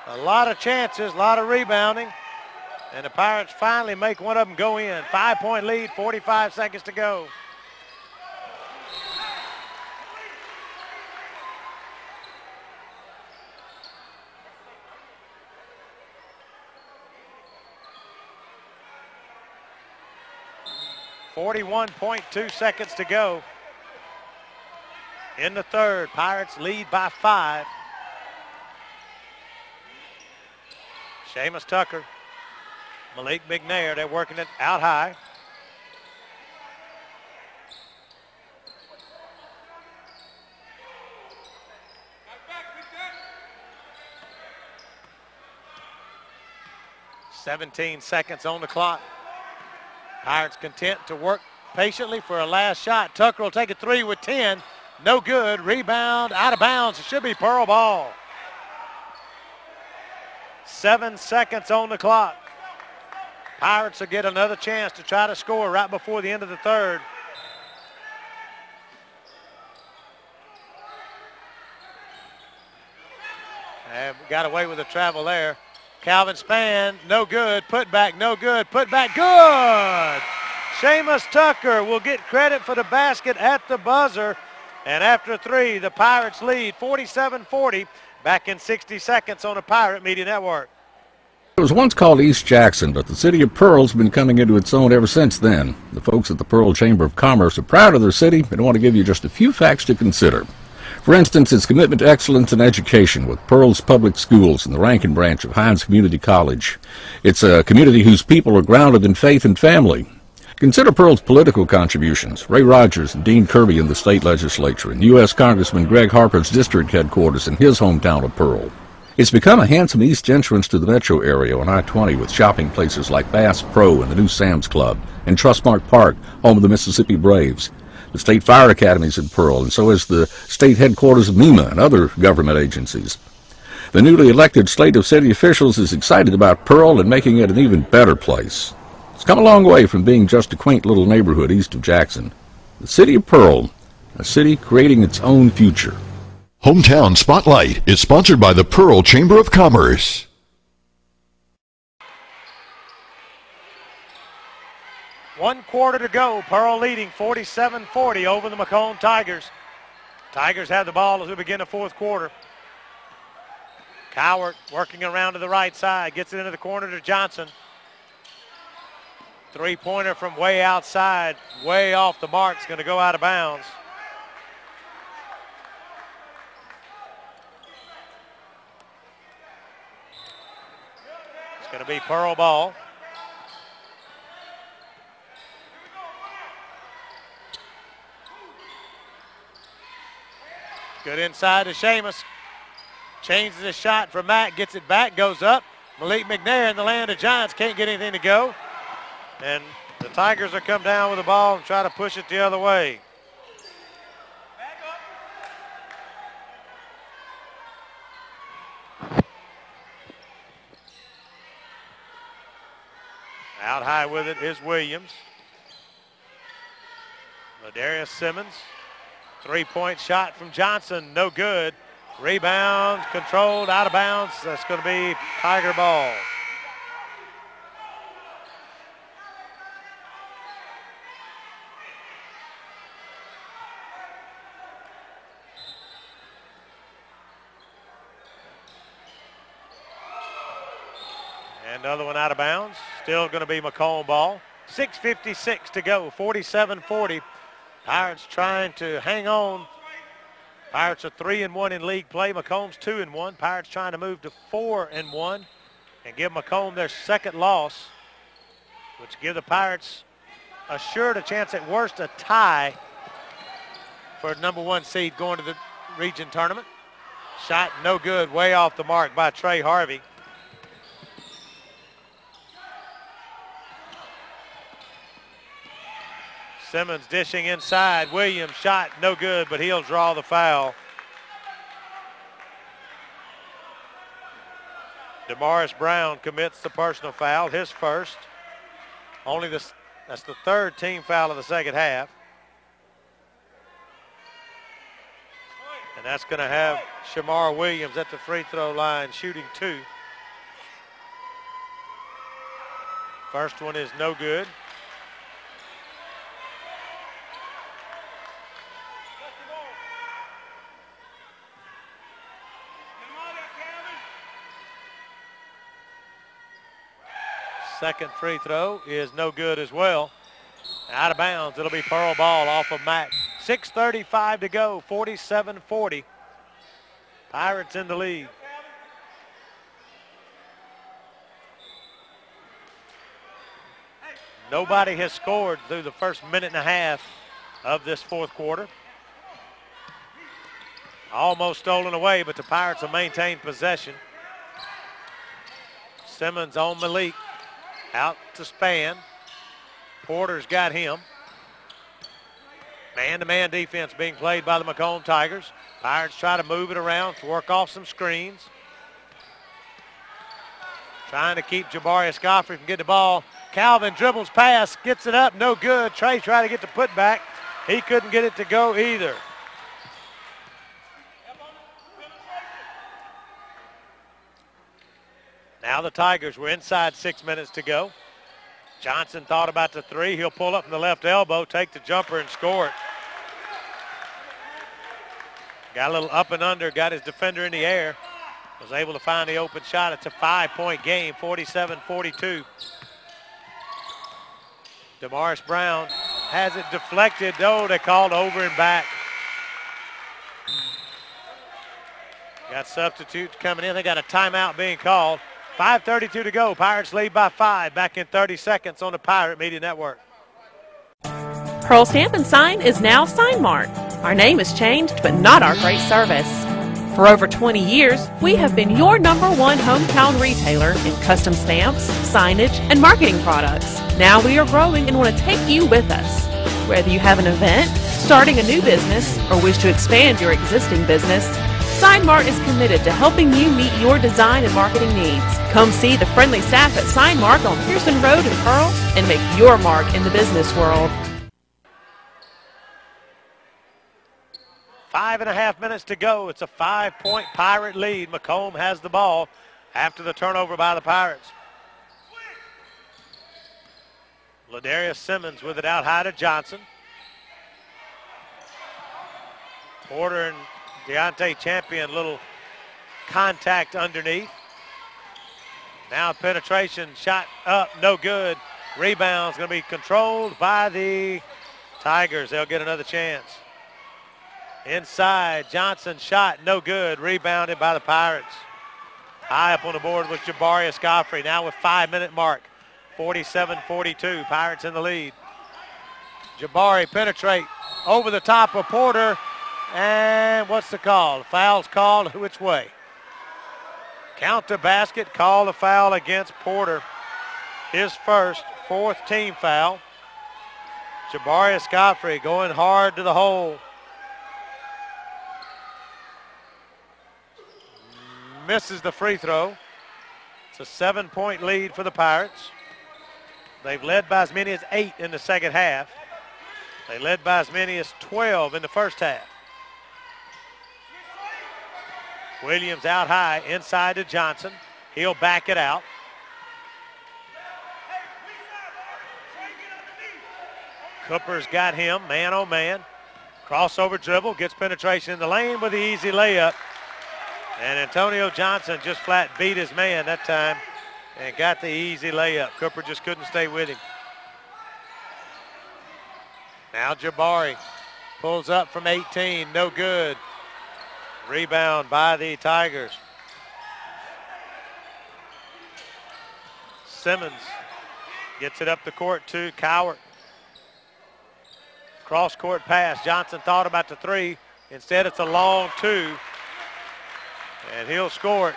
A lot of chances, a lot of rebounding. And the Pirates finally make one of them go in. 5-point lead, 45 seconds to go. 41.2 seconds to go in the third. Pirates lead by 5. Seamus Tucker, Malik McNair, they're working it out high. .17 seconds on the clock. Pirates content to work patiently for a last shot. Tucker will take a 3 with 10. No good. Rebound out of bounds. It should be Pearl ball. 7 seconds on the clock. Pirates will get another chance to try to score right before the end of the third. And got away with the travel there. Calvin Spann, no good. Put back, no good. Put back, good. Seamus Tucker will get credit for the basket at the buzzer. And after 3, the Pirates lead 47-40. Back in 60 seconds on the Pirate Media Network. It was once called East Jackson, but the city of Pearl's been coming into its own ever since then. The folks at the Pearl Chamber of Commerce are proud of their city and want to give you just a few facts to consider. For instance, its commitment to excellence in education with Pearl's public schools and the Rankin branch of Hines Community College. It's a community whose people are grounded in faith and family. Consider Pearl's political contributions. Ray Rogers and Dean Kirby in the state legislature, and U.S. Congressman Greg Harper's district headquarters in his hometown of Pearl. It's become a handsome east entrance to the metro area on I-20 with shopping places like Bass Pro and the new Sam's Club, and Trustmark Park, home of the Mississippi Braves. The State Fire Academy is in Pearl, and so is the state headquarters of MEMA and other government agencies. The newly elected slate of city officials is excited about Pearl and making it an even better place. It's come a long way from being just a quaint little neighborhood east of Jackson. The city of Pearl, a city creating its own future. Hometown Spotlight is sponsored by the Pearl Chamber of Commerce. One quarter to go. Pearl leading 47-40 over the McComb Tigers. Tigers have the ball as we begin the fourth quarter. Cowart working around to the right side. Gets it into the corner to Johnson. Three-pointer from way outside. Way off the mark. It's going to go out of bounds. It's going to be Pearl ball. Good inside to Seamus. Changes the shot for Matt. Gets it back. Goes up. Malik McNair in the land of Giants. Can't get anything to go. And the Tigers will come down with the ball and try to push it the other way. Out high with it is Williams. Ladarius Simmons. Three-point shot from Johnson, no good. Rebound, controlled, out of bounds. That's going to be Tiger ball. And another one out of bounds. Still going to be McComb ball. 6:56 to go, 47-40. Pirates trying to hang on. Pirates are 3-1 in league play. McComb's 2-1. Pirates trying to move to 4-1 and give McComb their second loss, which give the Pirates assured a chance at worst a tie for number 1 seed going to the region tournament. Shot no good, way off the mark by Trey Harvey. Simmons dishing inside. Williams shot no good, but he'll draw the foul. Damaris Brown commits the personal foul, his first. That's the third team foul of the second half. And that's going to have Shamar Williams at the free throw line shooting 2. First one is no good. Second free throw is no good as well. Out of bounds. It'll be Pearl ball off of Mack. 6:35 to go, 47-40. Pirates in the lead. Nobody has scored through the first minute and a half of this fourth quarter. Almost stolen away, but the Pirates have maintained possession. Simmons on Malik. Out to Span. Porter's got him. Man-to-man defense being played by the McComb Tigers. Pirates try to move it around to work off some screens. Trying to keep Jabari Escoffery from getting the ball. Calvin dribbles past, gets it up, no good. Trey tried to get the putback. He couldn't get it to go either. Now the Tigers were inside 6 minutes to go. Johnson thought about the three. He'll pull up from the left elbow, take the jumper, and score it. Got a little up and under, got his defender in the air. Was able to find the open shot. It's a 5-point game, 47-42. Damaris Brown has it deflected. Oh, they called over and back. Got substitutes coming in. They got a timeout being called. 5:32 to go. Pirates lead by 5. Back in 30 seconds on the Pirate Media Network. Pearl Stamp and Sign is now Sign Mart. Our name has changed, but not our great service. For over 20 years, we have been your #1 hometown retailer in custom stamps, signage, and marketing products. Now we are growing and want to take you with us. Whether you have an event, starting a new business, or wish to expand your existing business, Sign Mart is committed to helping you meet your design and marketing needs. Come see the friendly staff at Sign Mart on Pearson Road in Pearl and make your mark in the business world. 5.5 minutes to go. It's a 5-point Pirate lead. McComb has the ball after the turnover by the Pirates. Ladarius Simmons with it out high to Johnson. Porter and Deontay Champion, little contact underneath. Now penetration, shot up, no good. Rebound's going to be controlled by the Tigers. They'll get another chance. Inside, Johnson shot, no good. Rebounded by the Pirates. High up on the board was Jabari Escoffery, now with 5-minute mark. 47-42, Pirates in the lead. Jabari penetrate over the top of Porter. And what's the call? Foul's called which way? Count the basket, call the foul against Porter. His first, 4th team foul. Jabari Escoffery going hard to the hole. Misses the free throw. It's a 7-point lead for the Pirates. They've led by as many as 8 in the second half. They led by as many as 12 in the first half. Williams out high, inside to Johnson. He'll back it out. Cooper's got him, man on man. Crossover dribble, gets penetration in the lane with the easy layup. And Antonio Johnson just flat beat his man that time and got the easy layup. Cooper just couldn't stay with him. Now Jabari pulls up from 18, no good. Rebound by the Tigers. Simmons gets it up the court to Cowart. Cross-court pass. Johnson thought about the three. Instead, it's a long two. And he'll score it.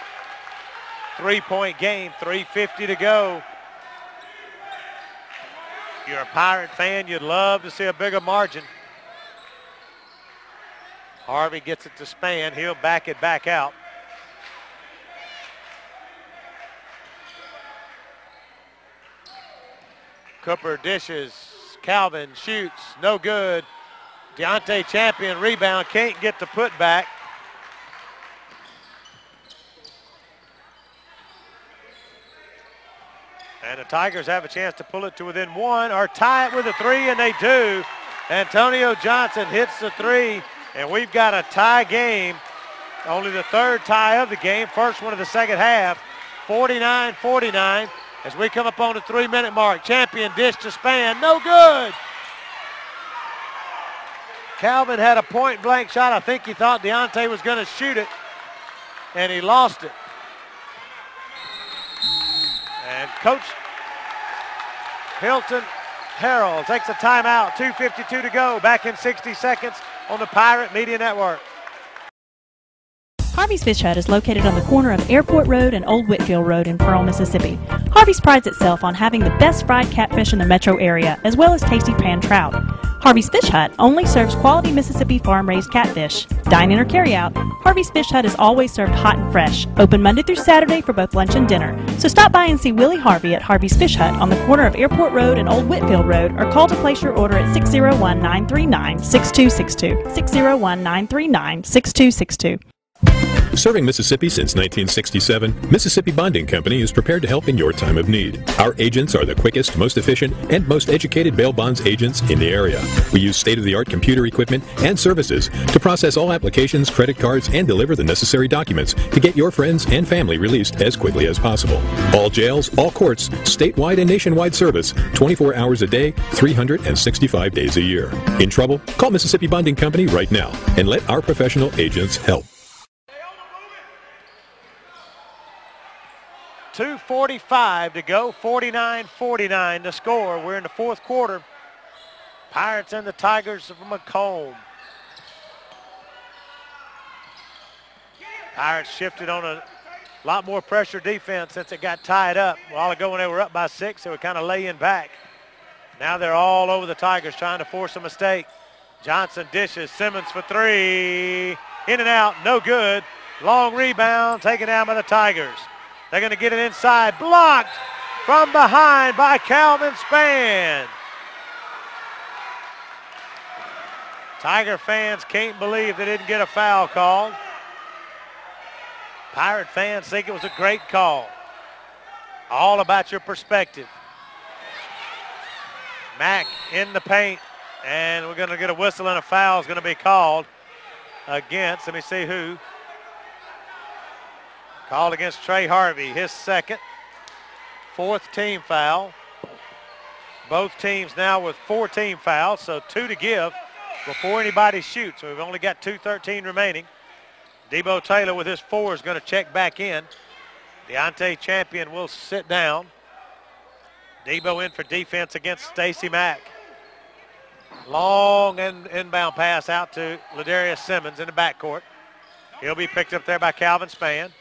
3-point game, 3:50 to go. If you're a Pirate fan, you'd love to see a bigger margin. Harvey gets it to Span. He'll back it back out. Cooper dishes. Calvin shoots. No good. Deontay Champion rebound. Can't get the putback. And the Tigers have a chance to pull it to within 1 or tie it with a 3, and they do. Antonio Johnson hits the 3. And we've got a tie game, only the 3rd tie of the game, first one of the second half, 49-49. As we come up on the 3-minute mark, Champion dish to Span, no good. Calvin had a point-blank shot. I think he thought Deontay was going to shoot it, and he lost it. And Coach Hilton Harrell takes a timeout. 2:52 to go. Back in 60 seconds on the Pirate Media Network. Harvey's Fish Hut is located on the corner of Airport Road and Old Whitfield Road in Pearl, Mississippi. Harvey's prides itself on having the best fried catfish in the metro area, as well as tasty pan trout. Harvey's Fish Hut only serves quality Mississippi farm-raised catfish. Dine in or carry out, Harvey's Fish Hut is always served hot and fresh, open Monday through Saturday for both lunch and dinner. So stop by and see Willie Harvey at Harvey's Fish Hut on the corner of Airport Road and Old Whitfield Road, or call to place your order at 601-939-6262. 601-939-6262. Serving Mississippi since 1967, Mississippi Bonding Company is prepared to help in your time of need. Our agents are the quickest, most efficient, and most educated bail bonds agents in the area. We use state-of-the-art computer equipment and services to process all applications, credit cards, and deliver the necessary documents to get your friends and family released as quickly as possible. All jails, all courts, statewide and nationwide service, 24 hours a day, 365 days a year. In trouble? Call Mississippi Bonding Company right now and let our professional agents help. 2:45 to go, 49-49 the score. We're in the fourth quarter. Pirates and the Tigers of McComb. Pirates shifted on a lot more pressure defense since it got tied up. A while ago when they were up by 6, they were kind of laying back. Now they're all over the Tigers trying to force a mistake. Johnson dishes, Simmons for 3. In and out, no good. Long rebound taken down by the Tigers. They're going to get it inside. Blocked from behind by Calvin Spann. Tiger fans can't believe they didn't get a foul called. Pirate fans think it was a great call. All about your perspective. Mack in the paint, and we're going to get a whistle, and a foul is going to be called against, let me see who. Called against Trey Harvey, his second. 4th team foul. Both teams now with 4 team fouls, so 2 to give before anybody shoots. So we've only got 2:13 remaining. Debo Taylor with his 4 is going to check back in. Deontay Champion will sit down. Debo in for defense against Stacy Mack. Long inbound pass out to Ladarius Simmons in the backcourt. He'll be picked up there by Calvin Spann.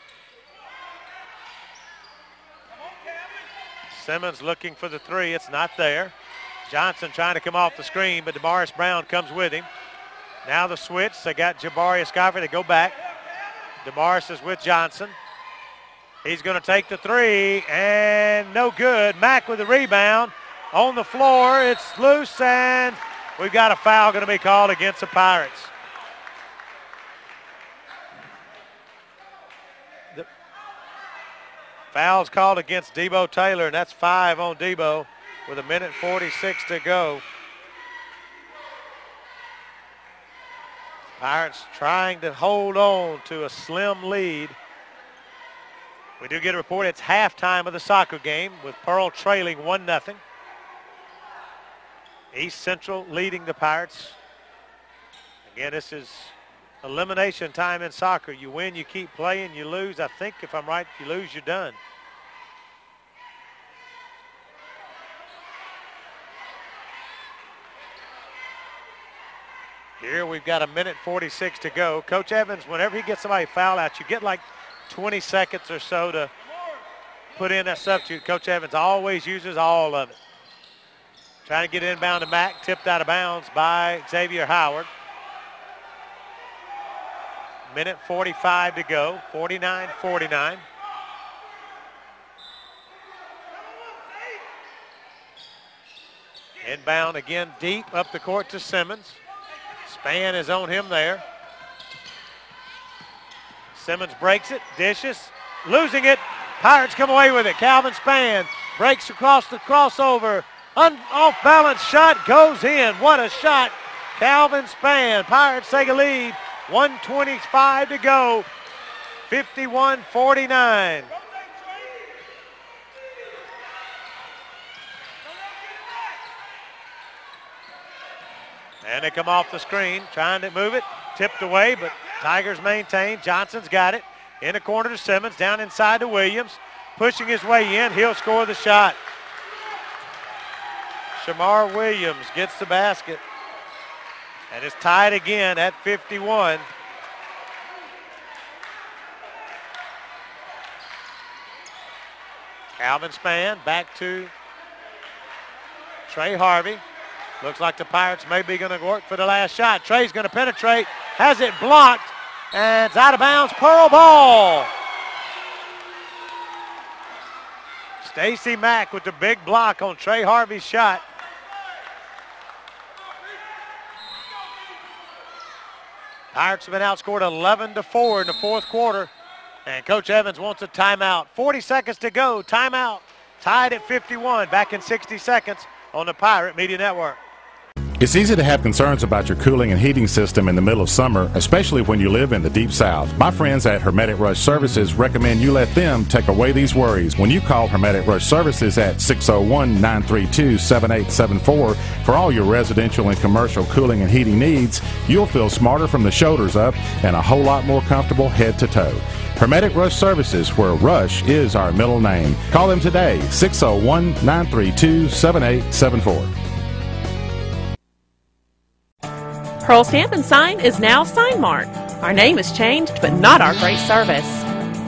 Simmons looking for the 3. It's not there. Johnson trying to come off the screen, but DeMaurice Brown comes with him. Now the switch. They got Jabari Escoffer. They go back. DeMaurice is with Johnson. He's going to take the 3, and no good. Mack with the rebound. On the floor, it's loose, and we've got a foul going to be called against the Pirates. Foul's called against Debo Taylor, and that's 5 on Debo with 1:46 to go. Pirates trying to hold on to a slim lead. We do get a report it's halftime of the soccer game with Pearl trailing 1-0. East Central leading the Pirates. Again, this is elimination time in soccer. You win, you keep playing, you lose. I think if I'm right, you lose, you're done. Here we've got 1:46 to go. Coach Evans, whenever he gets somebody foul out, you get like 20 seconds or so to put in that substitute. Coach Evans always uses all of it. Trying to get inbound to Mack, tipped out of bounds by Xavier Howard. 1:45 to go, 49-49. Inbound again deep up the court to Simmons. Spann is on him there. Simmons breaks it, dishes, losing it. Pirates come away with it. Calvin Spann breaks across the crossover. Off-balance shot goes in. What a shot. Calvin Spann. Pirates take a lead. 1:25 to go. 51-49. And they come off the screen, trying to move it. Tipped away, but Tigers maintain. Johnson's got it. In the corner to Simmons, down inside to Williams. Pushing his way in, he'll score the shot. Shamar Williams gets the basket. And it's tied again at 51. Calvin Spann back to Trey Harvey. Looks like the Pirates may be going to work for the last shot. Trey's going to penetrate, has it blocked, and it's out of bounds. Pearl ball. Stacey Mack with the big block on Trey Harvey's shot. Pirates have been outscored 11-4 in the fourth quarter, and Coach Evans wants a timeout. 40 seconds to go, timeout. Tied at 51, back in 60 seconds on the Pirate Media Network. It's easy to have concerns about your cooling and heating system in the middle of summer, especially when you live in the Deep South. My friends at Hermetic Rush Services recommend you let them take away these worries when you call Hermetic Rush Services at 601-932-7874 for all your residential and commercial cooling and heating needs. You'll feel smarter from the shoulders up and a whole lot more comfortable head to toe. Hermetic Rush Services, where Rush is our middle name. Call them today, 601-932-7874. Pearl Stamp and Sign is now Sign Mart. Our name has changed, but not our great service.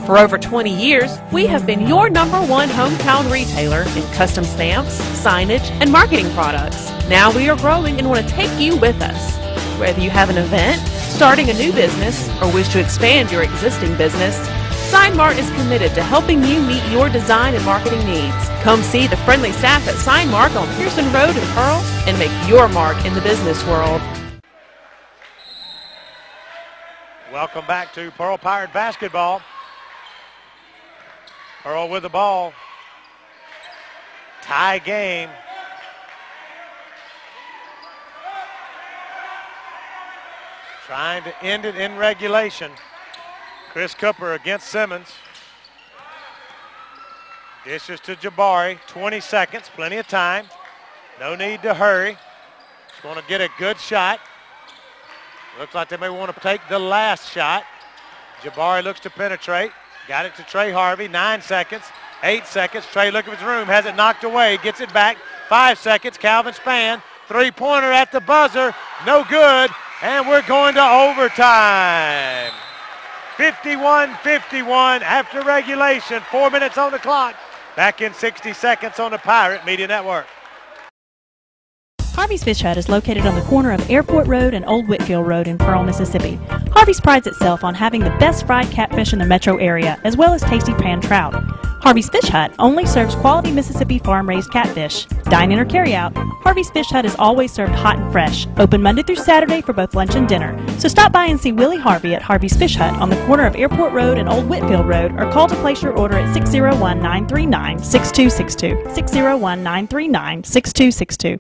For over 20 years, we have been your #1 hometown retailer in custom stamps, signage, and marketing products. Now we are growing and want to take you with us. Whether you have an event, starting a new business, or wish to expand your existing business, Sign Mart is committed to helping you meet your design and marketing needs. Come see the friendly staff at Sign Mart on Pearson Road in Pearl and make your mark in the business world. Welcome back to Pearl Pirate basketball. Pearl with the ball. Tie game. Trying to end it in regulation. Chris Cooper against Simmons. Dishes to Jabari. 20 seconds, plenty of time. No need to hurry. He's going to get a good shot. Looks like they may want to take the last shot. Jabari looks to penetrate. Got it to Trey Harvey. 9 seconds. 8 seconds. Trey looking for his room. Has it knocked away. Gets it back. 5 seconds. Calvin Spann. Three-pointer at the buzzer. No good. And we're going to overtime. 51-51 after regulation. 4 minutes on the clock. Back in 60 seconds on the Pirate Media Network. Harvey's Fish Hut is located on the corner of Airport Road and Old Whitfield Road in Pearl, Mississippi. Harvey's prides itself on having the best fried catfish in the metro area, as well as tasty pan trout. Harvey's Fish Hut only serves quality Mississippi farm-raised catfish. Dine in or carry out, Harvey's Fish Hut is always served hot and fresh, open Monday through Saturday for both lunch and dinner. So stop by and see Willie Harvey at Harvey's Fish Hut on the corner of Airport Road and Old Whitfield Road, or call to place your order at 601-939-6262. 601-939-6262.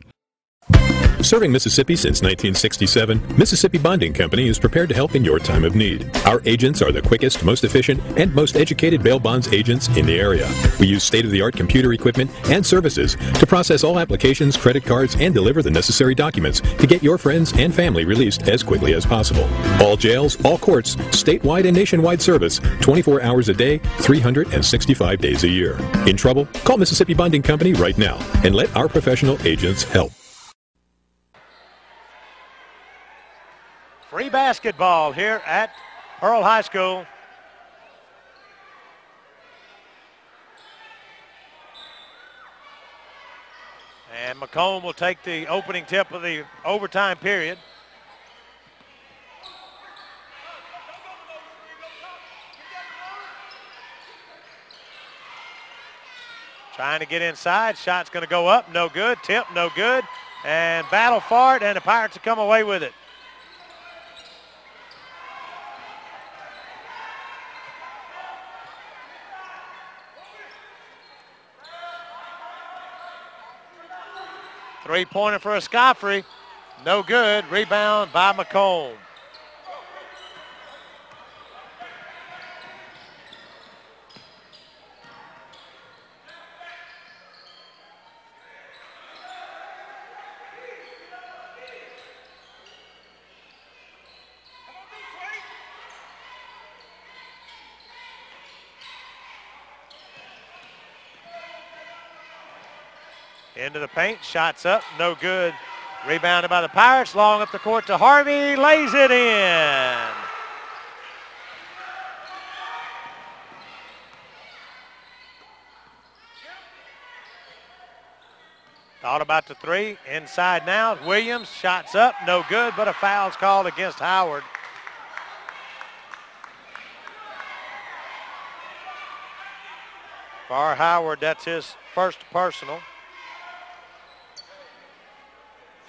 Serving Mississippi since 1967, Mississippi Bonding Company is prepared to help in your time of need. Our agents are the quickest, most efficient, and most educated bail bonds agents in the area. We use state-of-the-art computer equipment and services to process all applications, credit cards, and deliver the necessary documents to get your friends and family released as quickly as possible. All jails, all courts, statewide and nationwide service, 24 hours a day, 365 days a year. In trouble? Call Mississippi Bonding Company right now and let our professional agents help. Free basketball here at Pearl High School. And McComb will take the opening tip of the overtime period. Trying to get inside. Shot's going to go up. No good. Tip, no good. And battle for it, and the Pirates will come away with it. Three-pointer for Escoffery. No good. Rebound by McComb. Into the paint, shots up, no good. Rebounded by the Pirates, long up the court to Harvey, lays it in. Thought about the three, inside now. Williams, shots up, no good, but a foul's called against Howard. For Howard, that's his first personal.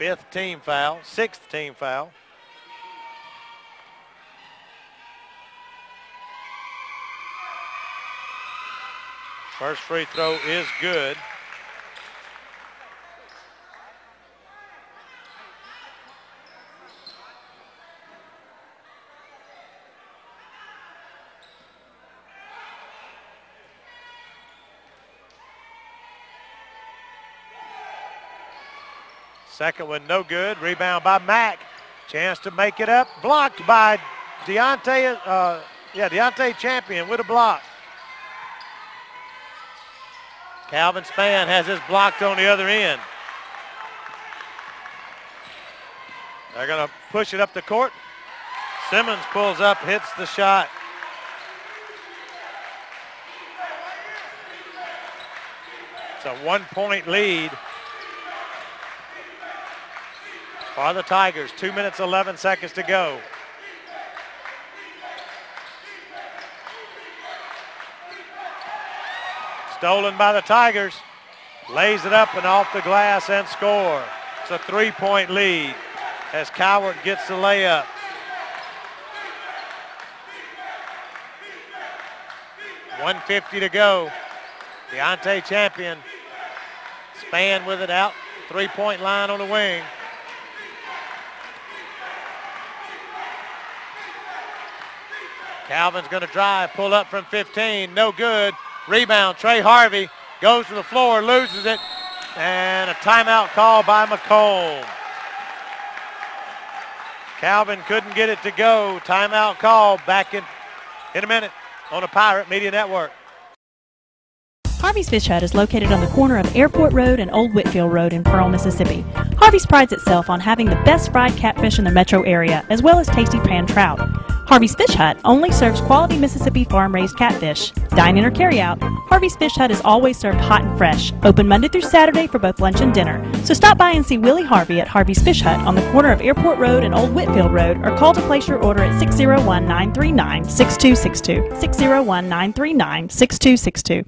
5th team foul, 6th team foul. First free throw is good. Second one, no good. Rebound by Mack. Chance to make it up. Blocked by Deontay Champion with a block. Calvin Spann has his blocked on the other end. They're going to push it up the court. Simmons pulls up, hits the shot. It's a 1-point lead for the Tigers. 2 minutes, 11 seconds to go. Stolen by the Tigers. Lays it up and off the glass and score. It's a 3-point lead as Coward gets the layup. .150 to go. Deontay Champion. Spann with it out. 3-point line on the wing. Calvin's going to drive, pull up from 15, no good. Rebound, Trey Harvey goes to the floor, loses it, and a timeout call by McComb. Calvin couldn't get it to go. Timeout call back in a minute on the Pirate Media Network. Harvey's Fish Hut is located on the corner of Airport Road and Old Whitfield Road in Pearl, Mississippi. Harvey's prides itself on having the best fried catfish in the metro area, as well as tasty pan trout. Harvey's Fish Hut only serves quality Mississippi farm-raised catfish. Dine in or carry out, Harvey's Fish Hut is always served hot and fresh, open Monday through Saturday for both lunch and dinner. So stop by and see Willie Harvey at Harvey's Fish Hut on the corner of Airport Road and Old Whitfield Road, or call to place your order at 601-939-6262. 601-939-6262.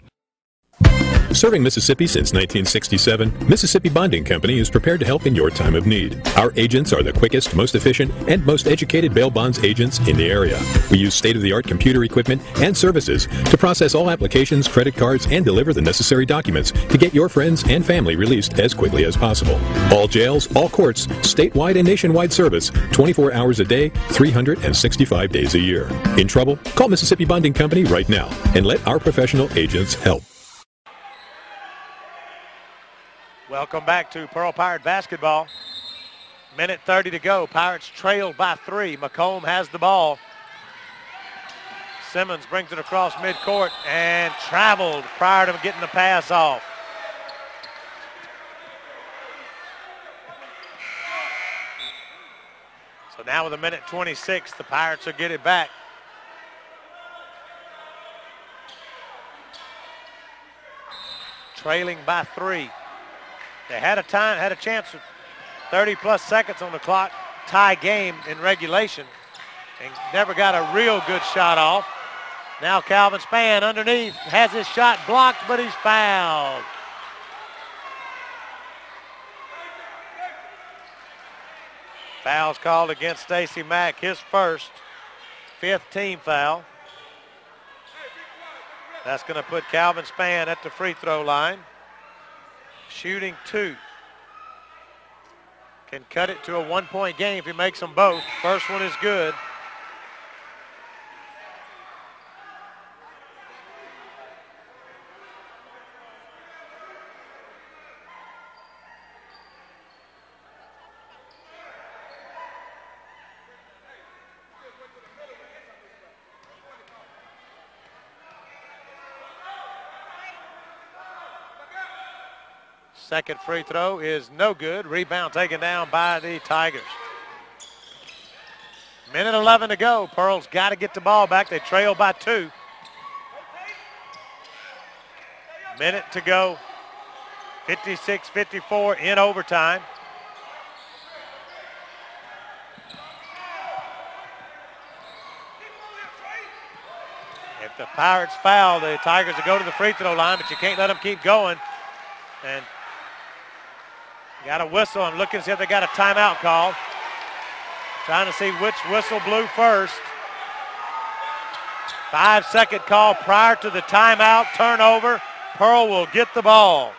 Serving Mississippi since 1967, Mississippi Bonding Company is prepared to help in your time of need. Our agents are the quickest, most efficient, and most educated bail bonds agents in the area. We use state-of-the-art computer equipment and services to process all applications, credit cards, and deliver the necessary documents to get your friends and family released as quickly as possible. All jails, all courts, statewide and nationwide service, 24 hours a day, 365 days a year. In trouble? Call Mississippi Bonding Company right now and let our professional agents help. Welcome back to Pearl Pirate basketball. Minute 30 to go. Pirates trailed by 3. McComb has the ball. Simmons brings it across midcourt and traveled prior to getting the pass off. So now with a minute 26, the Pirates will get it back. Trailing by 3. They had a chance with 30-plus seconds on the clock, tie game in regulation, and never got a real good shot off. Now Calvin Spann underneath, has his shot blocked, but he's fouled. Foul's called against Stacey Mack, his first, 5th team foul. That's going to put Calvin Spann at the free throw line. Shooting 2. Can cut it to a 1-point game if he makes them both. First one is good. Second free throw is no good. Rebound taken down by the Tigers. Minute 11 to go. Pearl's got to get the ball back. They trail by 2. Minute to go. 56-54 in overtime. If the Pirates foul, the Tigers will go to the free throw line, but you can't let them keep going. And got a whistle. I'm looking to see if they got a timeout call. Trying to see which whistle blew first. 5-second call prior to the timeout. Turnover. Pearl will get the ball.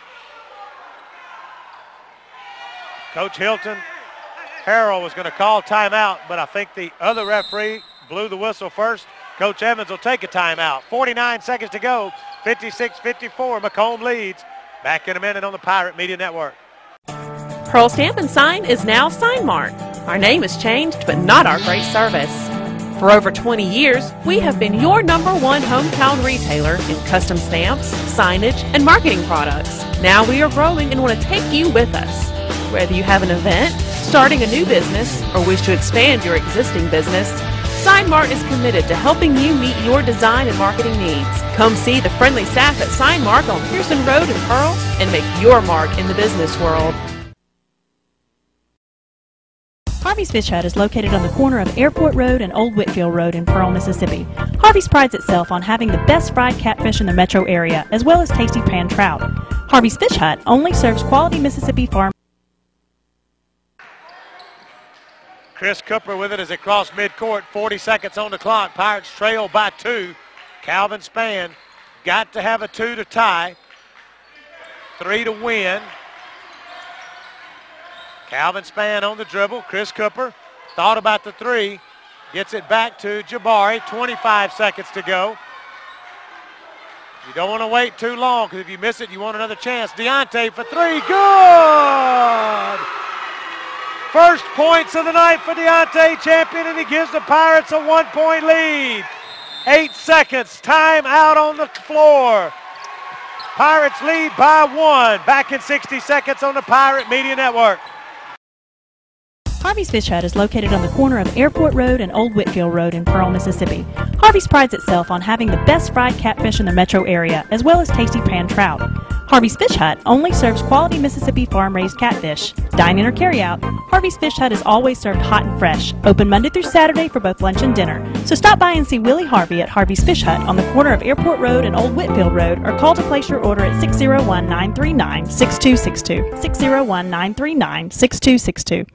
Coach Hilton Harrell was going to call timeout, but I think the other referee blew the whistle first. Coach Evans will take a timeout. 49 seconds to go. 56-54. McComb leads. Back in a minute on the Pirate Media Network. Pearl Stamp and Sign is now Sign Mart. Our name has changed, but not our great service. For over 20 years, we have been your #1 hometown retailer in custom stamps, signage, and marketing products. Now we are growing and want to take you with us. Whether you have an event, starting a new business, or wish to expand your existing business, Sign Mart is committed to helping you meet your design and marketing needs. Come see the friendly staff at Sign Mart on Pearson Road in Pearl and make your mark in the business world. Harvey's Fish Hut is located on the corner of Airport Road and Old Whitfield Road in Pearl, Mississippi. Harvey's prides itself on having the best fried catfish in the metro area, as well as tasty pan trout. Harvey's Fish Hut only serves quality Mississippi farm. Chris Cooper with it as it crossed midcourt. 40 seconds on the clock. Pirates trail by 2. Calvin Spann got to have a 2 to tie. 3 to win. Calvin Spann on the dribble. Chris Cooper thought about the 3. Gets it back to Jabari. 25 seconds to go. You don't want to wait too long because if you miss it, you want another chance. Deontay for 3. Good! First points of the night for Deontay Champion, and he gives the Pirates a 1-point lead. 8 seconds. Time out on the floor. Pirates lead by 1. Back in 60 seconds on the Pirate Media Network. Harvey's Fish Hut is located on the corner of Airport Road and Old Whitfield Road in Pearl, Mississippi. Harvey's prides itself on having the best fried catfish in the metro area, as well as tasty pan trout. Harvey's Fish Hut only serves quality Mississippi farm-raised catfish. Dine in or carry out, Harvey's Fish Hut is always served hot and fresh, open Monday through Saturday for both lunch and dinner. So stop by and see Willie Harvey at Harvey's Fish Hut on the corner of Airport Road and Old Whitfield Road, or call to place your order at 601-939-6262. 601-939-6262.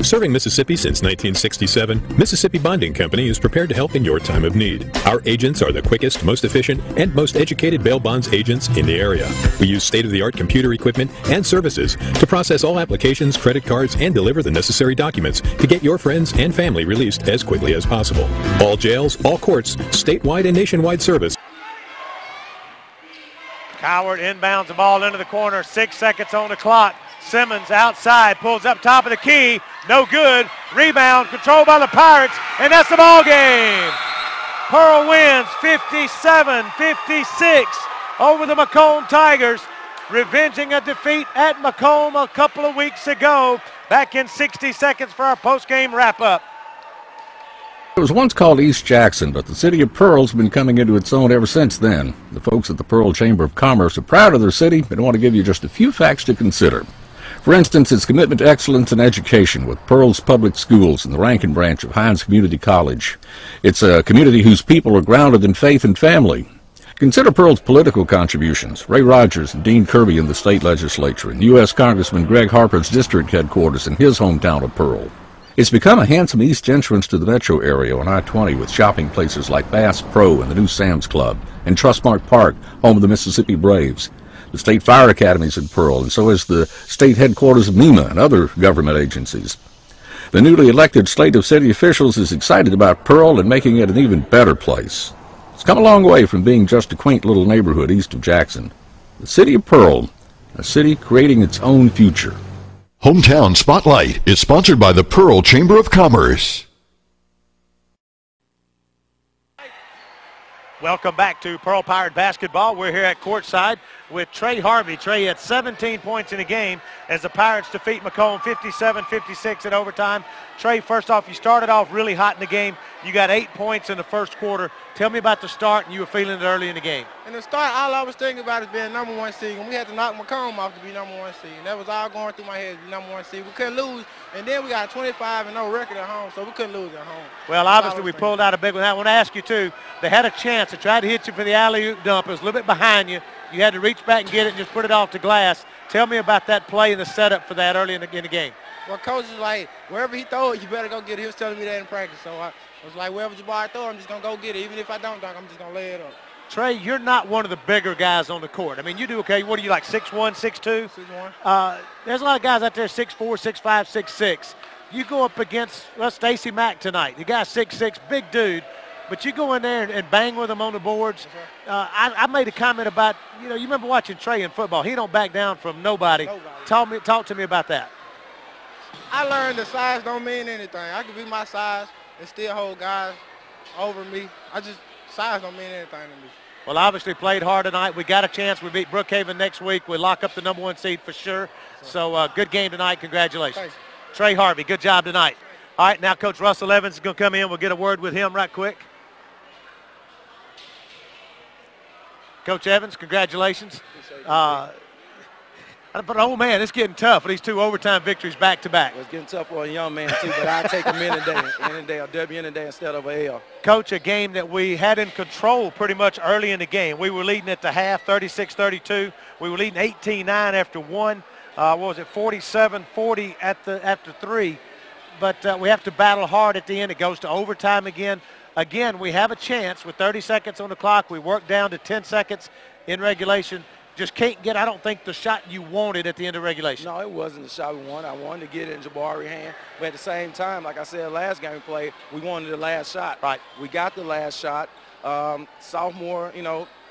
Serving Mississippi since 1967, Mississippi Bonding Company is prepared to help in your time of need. Our agents are the quickest, most efficient, and most educated bail bonds agents in the area. We use state-of-the-art computer equipment and services to process all applications, credit cards, and deliver the necessary documents to get your friends and family released as quickly as possible. All jails, all courts, statewide and nationwide service. Coward inbounds the ball into the corner. 6 seconds on the clock. Simmons outside, pulls up top of the key. No good. Rebound controlled by the Pirates, and that's the ball game. Pearl wins 57-56 over the McComb Tigers, revenging a defeat at McComb a couple of weeks ago. Back in 60 seconds for our post-game wrap-up. It was once called East Jackson, but the city of Pearl's been coming into its own ever since then. The folks at the Pearl Chamber of Commerce are proud of their city and want to give you just a few facts to consider. For instance, its commitment to excellence in education with Pearl's public schools and the Rankin branch of Hines Community College. It's a community whose people are grounded in faith and family. Consider Pearl's political contributions. Ray Rogers and Dean Kirby in the state legislature, and U.S. Congressman Greg Harper's district headquarters in his hometown of Pearl. It's become a handsome east entrance to the metro area on I-20 with shopping places like Bass Pro and the new Sam's Club, and Trustmark Park, home of the Mississippi Braves. The State Fire Academy is in Pearl, and so is the state headquarters of MEMA and other government agencies. The newly elected slate of city officials is excited about Pearl and making it an even better place. It's come a long way from being just a quaint little neighborhood east of Jackson. The city of Pearl, a city creating its own future. Hometown Spotlight is sponsored by the Pearl Chamber of Commerce. Welcome back to Pearl Pirate Basketball. We're here at courtside with Trey Harvey. Trey had 17 points in the game as the Pirates defeat McComb 57-56 in overtime. Trey, first off, you started off really hot in the game. You got 8 points in the first quarter. Tell me about the start, and you were feeling it early in the game. In the start, all I was thinking about is being number 1 seed. And we had to knock McComb off to be number 1 seed. And that was all going through my head, to be number 1 seed. We couldn't lose. And then we got a 25-0 record at home, so we couldn't lose at home. Well, obviously we pulled out a big one. I want to ask you, too, they had a chance to try to hit you for the alley-oop dump. It was a little bit behind you. You had to reach back and get it and just put it off the glass. Tell me about that play and the setup for that early in the game. Well, coach is like, wherever he throw it, you better go get it. He was telling me that in practice. So I was like, wherever Jabari throw it, I'm just going to go get it. Even if I don't dunk, I'm just going to lay it up. Trey, you're not one of the bigger guys on the court. I mean, you do okay. What are you, like 6'1", 6'2"? 6'1". There's a lot of guys out there 6'4", 6'5", 6'6". You go up against, Stacey Mack tonight. The guy's 6'6", big dude. But you go in there and bang with him on the boards. I made a comment about, you remember watching Trey in football. He don't back down from nobody. Talk to me about that. I learned that size don't mean anything. I can be my size and still hold guys over me. Size don't mean anything to me. Well, obviously played hard tonight. We got a chance. We beat Brookhaven next week. We lock up the number 1 seed for sure. So good game tonight. Congratulations. Thanks. Trey Harvey, good job tonight. All right, now Coach Russell Evans is going to come in. We'll get a word with him right quick. Coach Evans, congratulations. But, oh, man, it's getting tough for these 2 overtime victories back-to-back. Well, it's getting tough for a young man, too, but I take him any day, a W any day instead of a L. Coach, a game that we had in control pretty much early in the game. We were leading at the half, 36-32. We were leading 18-9 after 1. 47-40 after 3. But we have to battle hard at the end. It goes to overtime again. Again, we have a chance with 30 seconds on the clock. We work down to 10 seconds in regulation. Just can't get, I don't think, the shot you wanted at the end of regulation. No, it wasn't the shot we wanted. I wanted to get it in Jabari's hand. But at the same time, like I said last game we played, we wanted the last shot. Right. We got the last shot. Sophomore,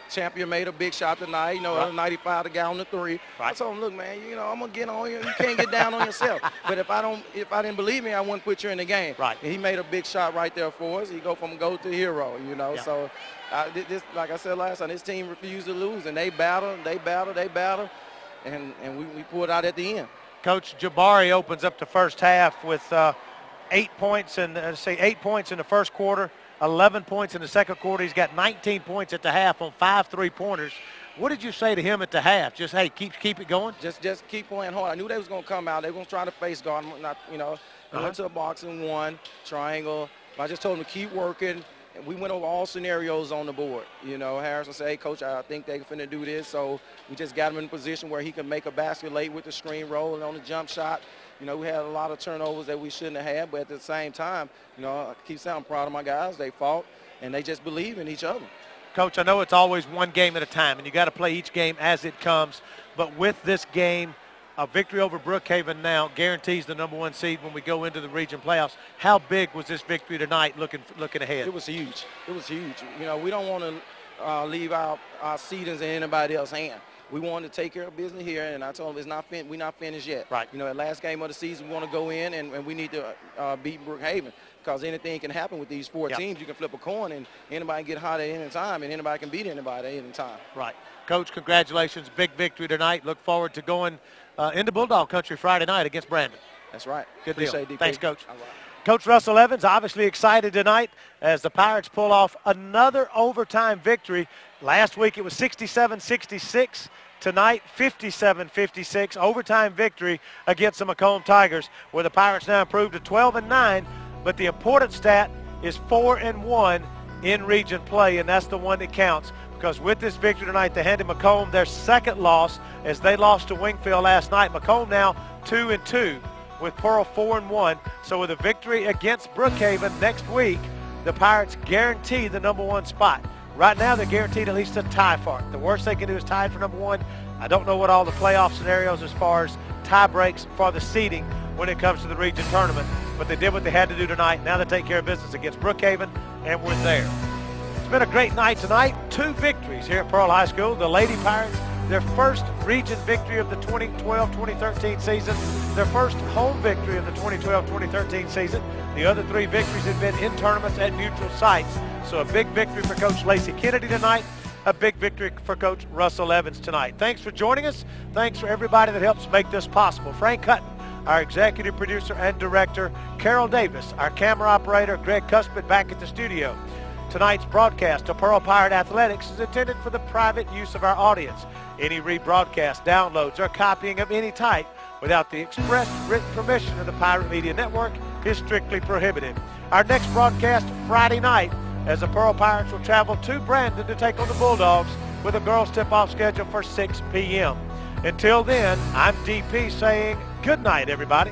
Champion made a big shot tonight. Right. Other 95 to get on the 3. Right. I told him, look, man, I'm gonna get on you. You can't get down on yourself. But if I didn't believe me, I wouldn't put you in the game. Right. And he made a big shot right there for us. He go from goat to hero. Yeah. So this, like I said last time, this team refused to lose, and they battled, and we pulled out at the end. Coach, Jabari opens up the first half with 8 points and 8 points in the first quarter. 11 points in the second quarter. He's got 19 points at the half on 5 3-pointers. What did you say to him at the half? Just, hey, keep it going? Just keep playing hard. I knew they was going to come out. They were going to try to face guard. I went to a box and 1, triangle. I just told them to keep working. And we went over all scenarios on the board. Harrison said, hey, Coach, I think they're finna do this. So we just got him in a position where he can make a basket late with the screen roll and on the jump shot. We had a lot of turnovers that we shouldn't have had, but at the same time, I keep saying I'm proud of my guys. They fought, and they just believe in each other. Coach, I know it's always one game at a time, and you got to play each game as it comes. But with this game, a victory over Brookhaven now guarantees the number 1 seed when we go into the region playoffs. How big was this victory tonight looking ahead? It was huge. It was huge. We don't want to leave our seedings in anybody else's hand. We wanted to take care of business here, and I told them we're not finished yet. Right. At last game of the season, we want to go in, and we need to beat Brookhaven because anything can happen with these 4 teams. You can flip a coin, and anybody can get hot at any time, and anybody can beat anybody at any time. Right. Coach, congratulations. Big victory tonight. Look forward to going into Bulldog Country Friday night against Brandon. That's right. Good deal. Appreciate it, DP. Thanks, Coach. All right. Coach Russell Evans obviously excited tonight as the Pirates pull off another overtime victory. Last week it was 67-66. Tonight, 57-56, overtime victory against the McComb Tigers, where the Pirates now improved to 12-9. But the important stat is 4-1 in region play, and that's the one that counts. Because with this victory tonight, they handed McComb their second loss as they lost to Wingfield last night. McComb now 2-2 with Pearl 4-1. So with a victory against Brookhaven next week, the Pirates guarantee the number 1 spot. Right now, they're guaranteed at least a tie for it. The worst they can do is tie for number 1. I don't know what all the playoff scenarios as far as tie breaks for the seeding when it comes to the region tournament, but they did what they had to do tonight. Now they take care of business against Brookhaven, and we're there. It's been a great night tonight. 2 victories here at Pearl High School. The Lady Pirates, their first region victory of the 2012-2013 season, their first home victory of the 2012-2013 season. The other 3 victories have been in tournaments at neutral sites. So a big victory for Coach Lacey Kennedy tonight. a big victory for Coach Russell Evans tonight. Thanks for joining us. Thanks for everybody that helps make this possible. Frank Hutton, our executive producer and director, Carol Davis, our camera operator, Greg Cuspid back at the studio. Tonight's broadcast of Pearl Pirate Athletics is intended for the private use of our audience. Any rebroadcast, downloads, or copying of any type without the express written permission of the Pirate Media Network is strictly prohibited. Our next broadcast Friday night, as the Pearl Pirates will travel to Brandon to take on the Bulldogs with a girls tip-off schedule for 6 p.m. Until then, I'm DP saying good night, everybody.